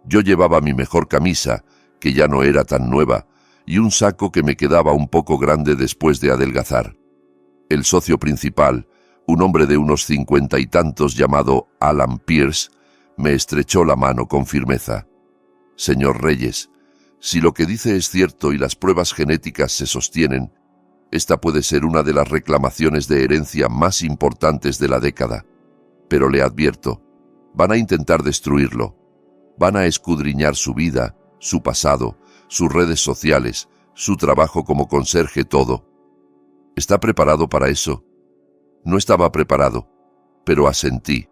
Yo llevaba mi mejor camisa, que ya no era tan nueva, y un saco que me quedaba un poco grande después de adelgazar. El socio principal, un hombre de unos 50 y tantos llamado Alan Pierce, me estrechó la mano con firmeza. «Señor Reyes, si lo que dice es cierto y las pruebas genéticas se sostienen, esta puede ser una de las reclamaciones de herencia más importantes de la década. Pero le advierto, van a intentar destruirlo. Van a escudriñar su vida, su pasado, sus redes sociales, su trabajo como conserje, todo. ¿Está preparado para eso?» No estaba preparado, pero asentí.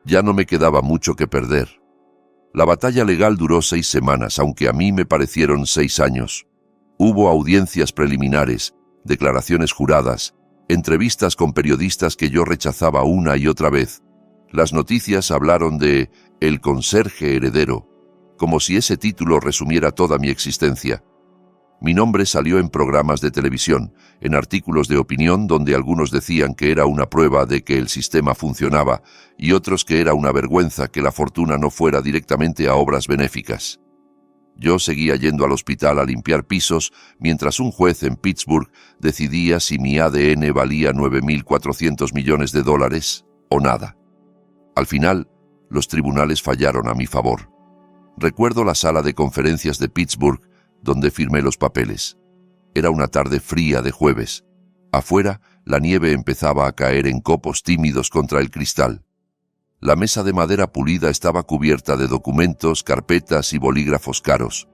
Ya no me quedaba mucho que perder. La batalla legal duró 6 semanas, aunque a mí me parecieron 6 años. Hubo audiencias preliminares, declaraciones juradas, entrevistas con periodistas que yo rechazaba una y otra vez. Las noticias hablaron de «el conserje heredero», como si ese título resumiera toda mi existencia. Mi nombre salió en programas de televisión, en artículos de opinión donde algunos decían que era una prueba de que el sistema funcionaba y otros que era una vergüenza que la fortuna no fuera directamente a obras benéficas. Yo seguía yendo al hospital a limpiar pisos mientras un juez en Pittsburgh decidía si mi ADN valía $9.400 millones o nada. Al final, los tribunales fallaron a mi favor. Recuerdo la sala de conferencias de Pittsburgh, donde firmé los papeles. Era una tarde fría de jueves. Afuera, la nieve empezaba a caer en copos tímidos contra el cristal. La mesa de madera pulida estaba cubierta de documentos, carpetas y bolígrafos caros.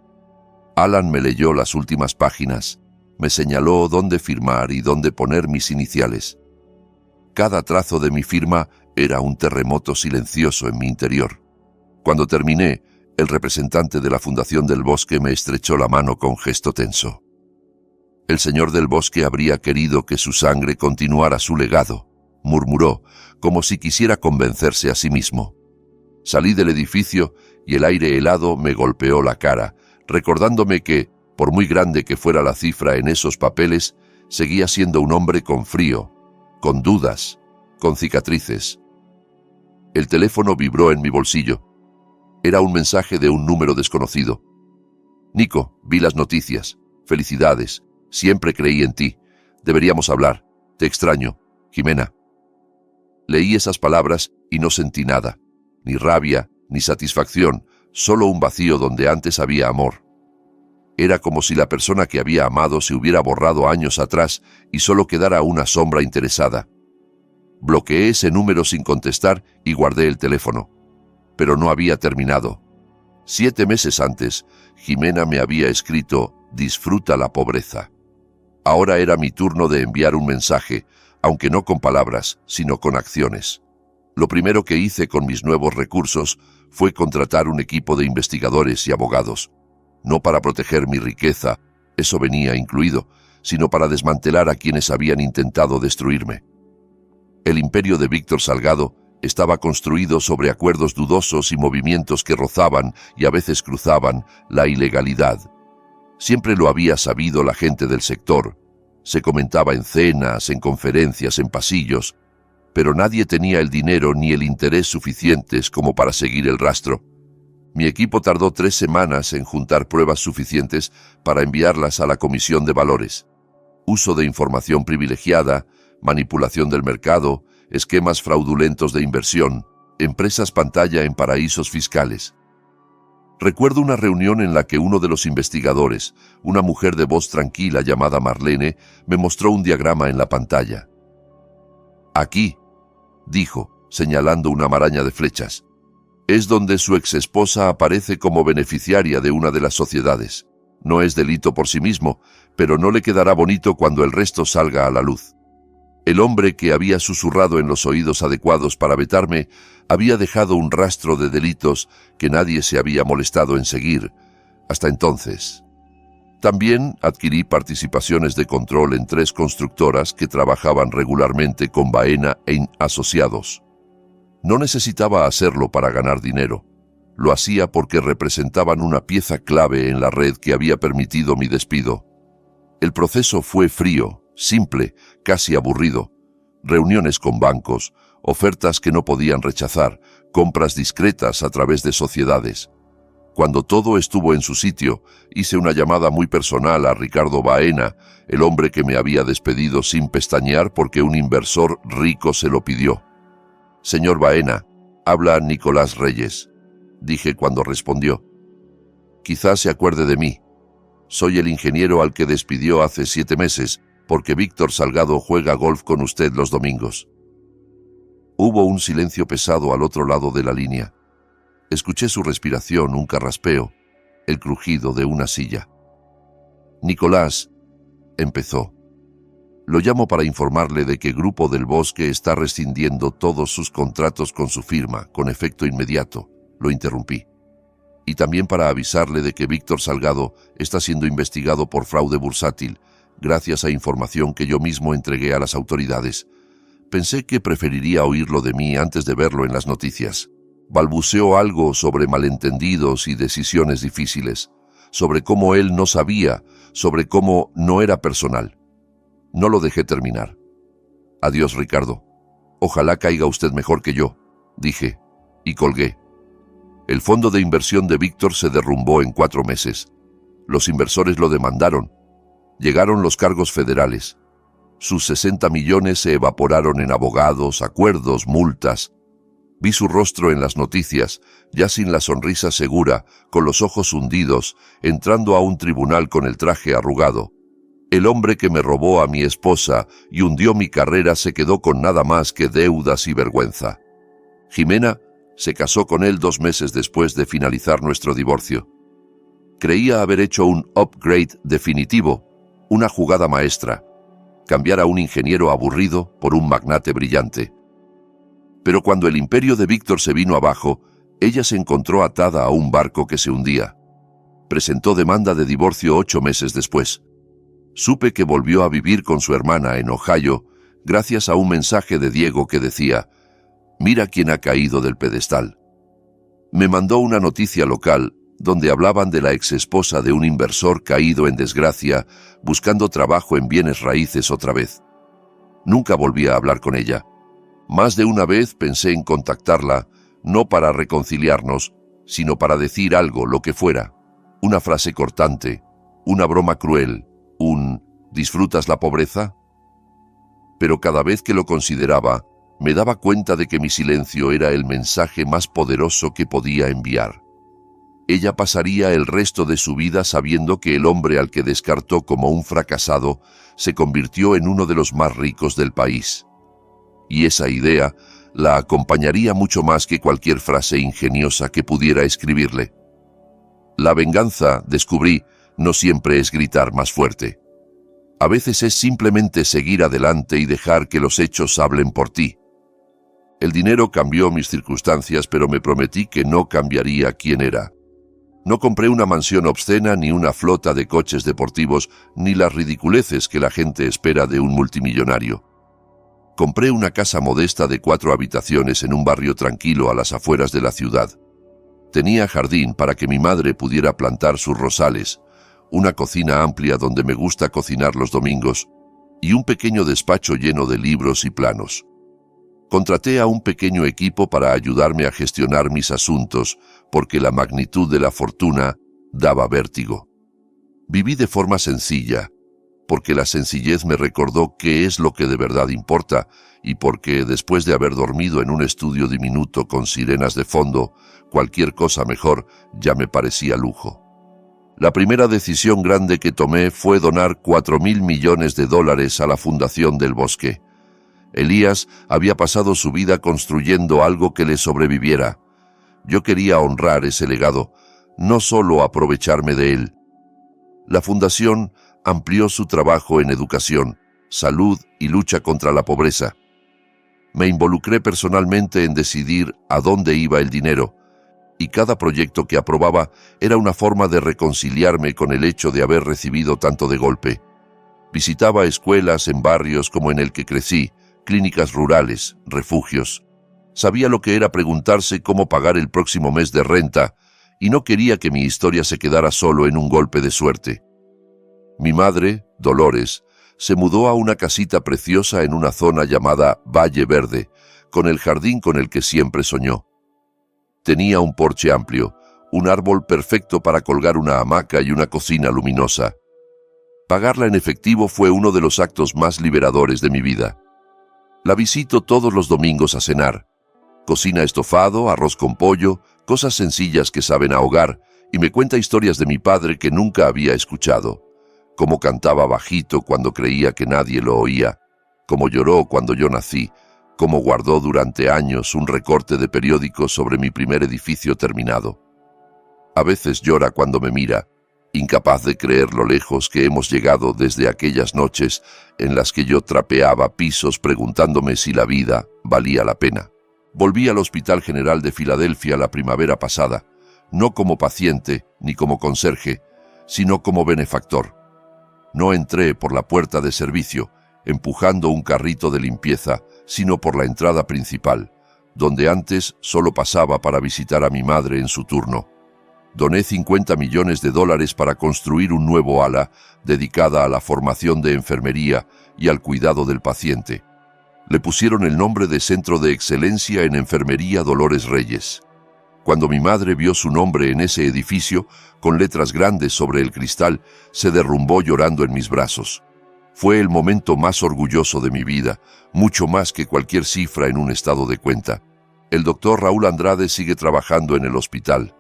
Alan me leyó las últimas páginas, me señaló dónde firmar y dónde poner mis iniciales. Cada trazo de mi firma era un terremoto silencioso en mi interior. Cuando terminé, el representante de la Fundación del Bosque me estrechó la mano con gesto tenso. El señor del bosque habría querido que su sangre continuara su legado, murmuró, como si quisiera convencerse a sí mismo. Salí del edificio y el aire helado me golpeó la cara, recordándome que, por muy grande que fuera la cifra en esos papeles, seguía siendo un hombre con frío, con dudas, con cicatrices. El teléfono vibró en mi bolsillo. Era un mensaje de un número desconocido. Nico, vi las noticias. Felicidades. Siempre creí en ti. Deberíamos hablar. Te extraño. Jimena. Leí esas palabras y no sentí nada. Ni rabia, ni satisfacción, solo un vacío donde antes había amor. Era como si la persona que había amado se hubiera borrado años atrás y solo quedara una sombra interesada. Bloqueé ese número sin contestar y guardé el teléfono. Pero no había terminado. 7 meses antes, Jimena me había escrito: «Disfruta la pobreza». Ahora era mi turno de enviar un mensaje, aunque no con palabras, sino con acciones. Lo primero que hice con mis nuevos recursos fue contratar un equipo de investigadores y abogados. No para proteger mi riqueza, eso venía incluido, sino para desmantelar a quienes habían intentado destruirme. El imperio de Víctor Salgado estaba construido sobre acuerdos dudosos y movimientos que rozaban y a veces cruzaban la ilegalidad. Siempre lo había sabido la gente del sector. Se comentaba en cenas, en conferencias, en pasillos, pero nadie tenía el dinero ni el interés suficientes como para seguir el rastro. Mi equipo tardó 3 semanas en juntar pruebas suficientes para enviarlas a la Comisión de Valores. Uso de información privilegiada, manipulación del mercado, esquemas fraudulentos de inversión, empresas pantalla en paraísos fiscales. Recuerdo una reunión en la que uno de los investigadores, una mujer de voz tranquila llamada Marlene, me mostró un diagrama en la pantalla. «Aquí», dijo, señalando una maraña de flechas, «es donde su exesposa aparece como beneficiaria de una de las sociedades. No es delito por sí mismo, pero no le quedará bonito cuando el resto salga a la luz». El hombre que había susurrado en los oídos adecuados para vetarme había dejado un rastro de delitos que nadie se había molestado en seguir hasta entonces. También adquirí participaciones de control en 3 constructoras que trabajaban regularmente con Baena e asociados. No necesitaba hacerlo para ganar dinero. Lo hacía porque representaban una pieza clave en la red que había permitido mi despido. El proceso fue frío, simple, casi aburrido. Reuniones con bancos, ofertas que no podían rechazar, compras discretas a través de sociedades. Cuando todo estuvo en su sitio, hice una llamada muy personal a Ricardo Baena, el hombre que me había despedido sin pestañear porque un inversor rico se lo pidió. «Señor Baena, habla Nicolás Reyes», dije cuando respondió. «Quizás se acuerde de mí. Soy el ingeniero al que despidió hace 7 meses, porque Víctor Salgado juega golf con usted los domingos». Hubo un silencio pesado al otro lado de la línea. Escuché su respiración, un carraspeo, el crujido de una silla. «Nicolás», empezó, «lo llamo para informarle de que Grupo del Bosque está rescindiendo todos sus contratos con su firma, con efecto inmediato». Lo interrumpí. «Y también para avisarle de que Víctor Salgado está siendo investigado por fraude bursátil, gracias a información que yo mismo entregué a las autoridades. Pensé que preferiría oírlo de mí antes de verlo en las noticias». Balbuceó algo sobre malentendidos y decisiones difíciles, sobre cómo él no sabía, sobre cómo no era personal. No lo dejé terminar. «Adiós, Ricardo. Ojalá caiga usted mejor que yo», dije, y colgué. El fondo de inversión de Víctor se derrumbó en 4 meses. Los inversores lo demandaron. Llegaron los cargos federales. Sus 60 millones se evaporaron en abogados, acuerdos, multas. Vi su rostro en las noticias, ya sin la sonrisa segura, con los ojos hundidos, entrando a un tribunal con el traje arrugado. El hombre que me robó a mi esposa y hundió mi carrera se quedó con nada más que deudas y vergüenza. Jimena se casó con él 2 meses después de finalizar nuestro divorcio. Creía haber hecho un upgrade definitivo, una jugada maestra, cambiar a un ingeniero aburrido por un magnate brillante. Pero cuando el imperio de Víctor se vino abajo, ella se encontró atada a un barco que se hundía. Presentó demanda de divorcio 8 meses después. Supe que volvió a vivir con su hermana en Ohio gracias a un mensaje de Diego que decía: «Mira quién ha caído del pedestal». Me mandó una noticia local donde hablaban de la exesposa de un inversor caído en desgracia buscando trabajo en bienes raíces otra vez. Nunca volví a hablar con ella. Más de una vez pensé en contactarla, no para reconciliarnos, sino para decir algo, lo que fuera. Una frase cortante, una broma cruel, un ¿disfrutas la pobreza? Pero cada vez que lo consideraba, me daba cuenta de que mi silencio era el mensaje más poderoso que podía enviar. Ella pasaría el resto de su vida sabiendo que el hombre al que descartó como un fracasado se convirtió en uno de los más ricos del país. Y esa idea la acompañaría mucho más que cualquier frase ingeniosa que pudiera escribirle. La venganza, descubrí, no siempre es gritar más fuerte. A veces es simplemente seguir adelante y dejar que los hechos hablen por ti. El dinero cambió mis circunstancias, pero me prometí que no cambiaría quién era. No compré una mansión obscena, ni una flota de coches deportivos, ni las ridiculeces que la gente espera de un multimillonario. Compré una casa modesta de 4 habitaciones en un barrio tranquilo a las afueras de la ciudad. Tenía jardín para que mi madre pudiera plantar sus rosales, una cocina amplia donde me gusta cocinar los domingos y un pequeño despacho lleno de libros y planos. Contraté a un pequeño equipo para ayudarme a gestionar mis asuntos porque la magnitud de la fortuna daba vértigo. Viví de forma sencilla, porque la sencillez me recordó qué es lo que de verdad importa y porque, después de haber dormido en un estudio diminuto con sirenas de fondo, cualquier cosa mejor ya me parecía lujo. La primera decisión grande que tomé fue donar $4.000 millones a la Fundación del Bosque. Elías había pasado su vida construyendo algo que le sobreviviera. Yo quería honrar ese legado, no solo aprovecharme de él. La fundación amplió su trabajo en educación, salud y lucha contra la pobreza. Me involucré personalmente en decidir a dónde iba el dinero, y cada proyecto que aprobaba era una forma de reconciliarme con el hecho de haber recibido tanto de golpe. Visitaba escuelas en barrios como en el que crecí, clínicas rurales, refugios. Sabía lo que era preguntarse cómo pagar el próximo mes de renta, y no quería que mi historia se quedara solo en un golpe de suerte. Mi madre, Dolores, se mudó a una casita preciosa en una zona llamada Valle Verde, con el jardín con el que siempre soñó. Tenía un porche amplio, un árbol perfecto para colgar una hamaca y una cocina luminosa. Pagarla en efectivo fue uno de los actos más liberadores de mi vida. La visito todos los domingos a cenar. Cocina estofado, arroz con pollo, cosas sencillas que saben a hogar, y me cuenta historias de mi padre que nunca había escuchado. Cómo cantaba bajito cuando creía que nadie lo oía, cómo lloró cuando yo nací, cómo guardó durante años un recorte de periódico sobre mi primer edificio terminado. A veces llora cuando me mira, incapaz de creer lo lejos que hemos llegado desde aquellas noches en las que yo trapeaba pisos preguntándome si la vida valía la pena. Volví al Hospital General de Filadelfia la primavera pasada, no como paciente ni como conserje, sino como benefactor. No entré por la puerta de servicio, empujando un carrito de limpieza, sino por la entrada principal, donde antes solo pasaba para visitar a mi madre en su turno. Doné $50 millones para construir un nuevo ala dedicada a la formación de enfermería y al cuidado del paciente. Le pusieron el nombre de Centro de Excelencia en Enfermería Dolores Reyes. Cuando mi madre vio su nombre en ese edificio, con letras grandes sobre el cristal, se derrumbó llorando en mis brazos. Fue el momento más orgulloso de mi vida, mucho más que cualquier cifra en un estado de cuenta. El doctor Raúl Andrade sigue trabajando en el hospital.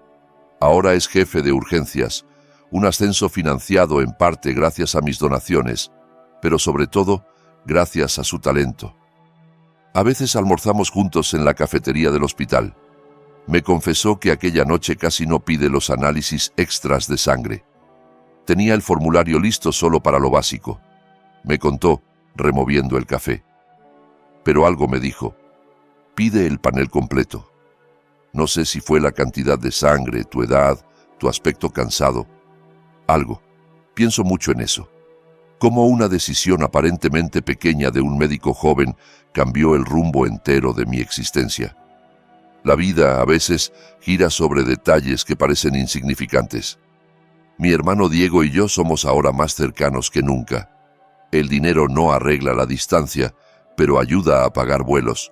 Ahora es jefe de urgencias, un ascenso financiado en parte gracias a mis donaciones, pero sobre todo gracias a su talento. A veces almorzamos juntos en la cafetería del hospital. Me confesó que aquella noche casi no pide los análisis extras de sangre. Tenía el formulario listo solo para lo básico. Me contó, removiendo el café. Pero algo me dijo. Pide el panel completo. No sé si fue la cantidad de sangre, tu edad, tu aspecto cansado. Algo. Pienso mucho en eso. Cómo una decisión aparentemente pequeña de un médico joven cambió el rumbo entero de mi existencia. La vida, a veces, gira sobre detalles que parecen insignificantes. Mi hermano Diego y yo somos ahora más cercanos que nunca. El dinero no arregla la distancia, pero ayuda a pagar vuelos.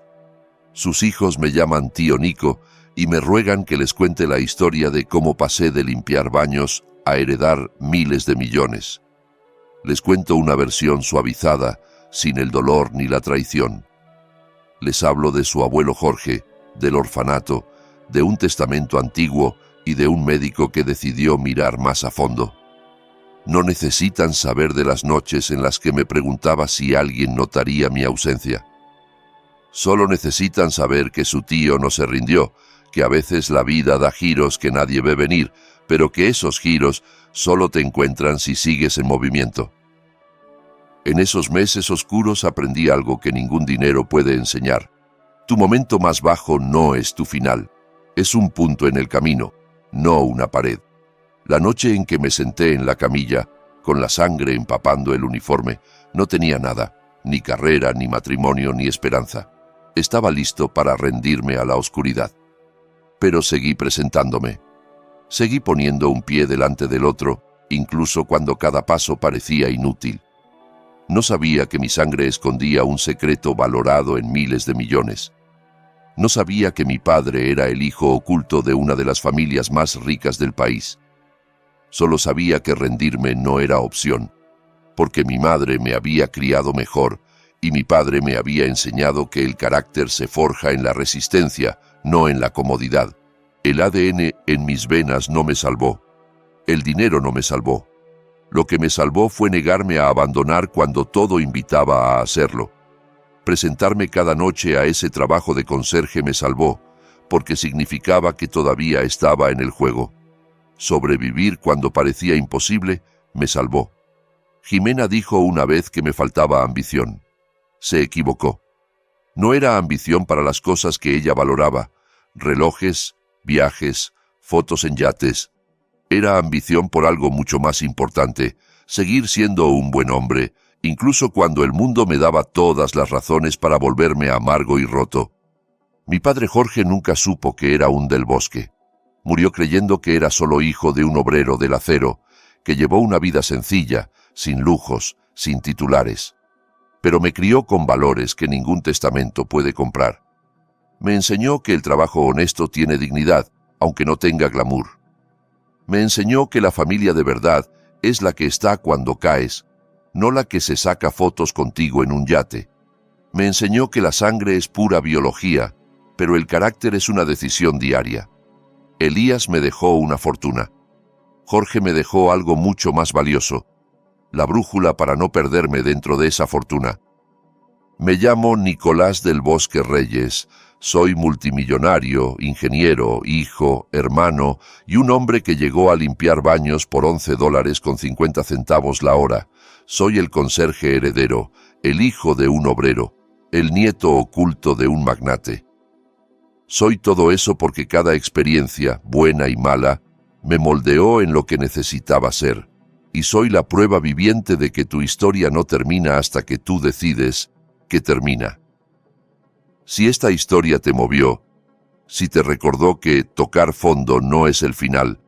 Sus hijos me llaman tío Nico y me ruegan que les cuente la historia de cómo pasé de limpiar baños a heredar miles de millones. Les cuento una versión suavizada, sin el dolor ni la traición. Les hablo de su abuelo Jorge, del orfanato, de un testamento antiguo y de un médico que decidió mirar más a fondo. No necesitan saber de las noches en las que me preguntaba si alguien notaría mi ausencia. Solo necesitan saber que su tío no se rindió, que a veces la vida da giros que nadie ve venir, pero que esos giros solo te encuentran si sigues en movimiento. En esos meses oscuros aprendí algo que ningún dinero puede enseñar. Tu momento más bajo no es tu final, es un punto en el camino, no una pared. La noche en que me senté en la camilla, con la sangre empapando el uniforme, no tenía nada, ni carrera, ni matrimonio, ni esperanza. Estaba listo para rendirme a la oscuridad. Pero seguí presentándome. Seguí poniendo un pie delante del otro, incluso cuando cada paso parecía inútil. No sabía que mi sangre escondía un secreto valorado en miles de millones. No sabía que mi padre era el hijo oculto de una de las familias más ricas del país. Solo sabía que rendirme no era opción, porque mi madre me había criado mejor y mi padre me había enseñado que el carácter se forja en la resistencia, no en la comodidad. El ADN en mis venas no me salvó. El dinero no me salvó. Lo que me salvó fue negarme a abandonar cuando todo invitaba a hacerlo. Presentarme cada noche a ese trabajo de conserje me salvó, porque significaba que todavía estaba en el juego. Sobrevivir cuando parecía imposible me salvó. Jimena dijo una vez que me faltaba ambición. Se equivocó. No era ambición para las cosas que ella valoraba, relojes, viajes, fotos en yates. Era ambición por algo mucho más importante, seguir siendo un buen hombre, incluso cuando el mundo me daba todas las razones para volverme amargo y roto. Mi padre Jorge nunca supo que era un del Bosque. Murió creyendo que era solo hijo de un obrero del acero, que llevó una vida sencilla, sin lujos, sin titulares. Pero me crió con valores que ningún testamento puede comprar. Me enseñó que el trabajo honesto tiene dignidad, aunque no tenga glamour. Me enseñó que la familia de verdad es la que está cuando caes, no la que se saca fotos contigo en un yate. Me enseñó que la sangre es pura biología, pero el carácter es una decisión diaria. Elías me dejó una fortuna. Jorge me dejó algo mucho más valioso, la brújula para no perderme dentro de esa fortuna. Me llamo Nicolás del Bosque Reyes. Soy multimillonario, ingeniero, hijo, hermano y un hombre que llegó a limpiar baños por $11.50 la hora. Soy el conserje heredero, el hijo de un obrero, el nieto oculto de un magnate. Soy todo eso porque cada experiencia, buena y mala, me moldeó en lo que necesitaba ser. Y soy la prueba viviente de que tu historia no termina hasta que tú decides que termina. Si esta historia te movió, si te recordó que tocar fondo no es el final,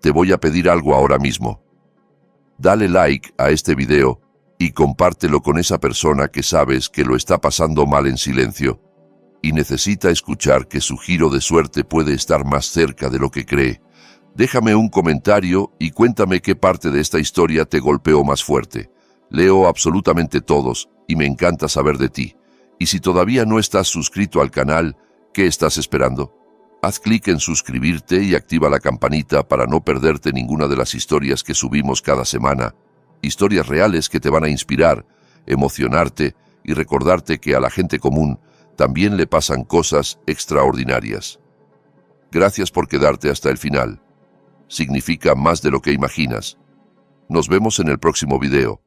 te voy a pedir algo ahora mismo. Dale like a este video y compártelo con esa persona que sabes que lo está pasando mal en silencio y necesita escuchar que su giro de suerte puede estar más cerca de lo que cree. Déjame un comentario y cuéntame qué parte de esta historia te golpeó más fuerte. Leo absolutamente todos y me encanta saber de ti. Y si todavía no estás suscrito al canal, ¿Qué estás esperando? Haz clic en suscribirte y activa la campanita para no perderte ninguna de las historias que subimos cada semana. Historias reales que te van a inspirar, emocionarte y recordarte que a la gente común también le pasan cosas extraordinarias. Gracias por quedarte hasta el final. Significa más de lo que imaginas. Nos vemos en el próximo video.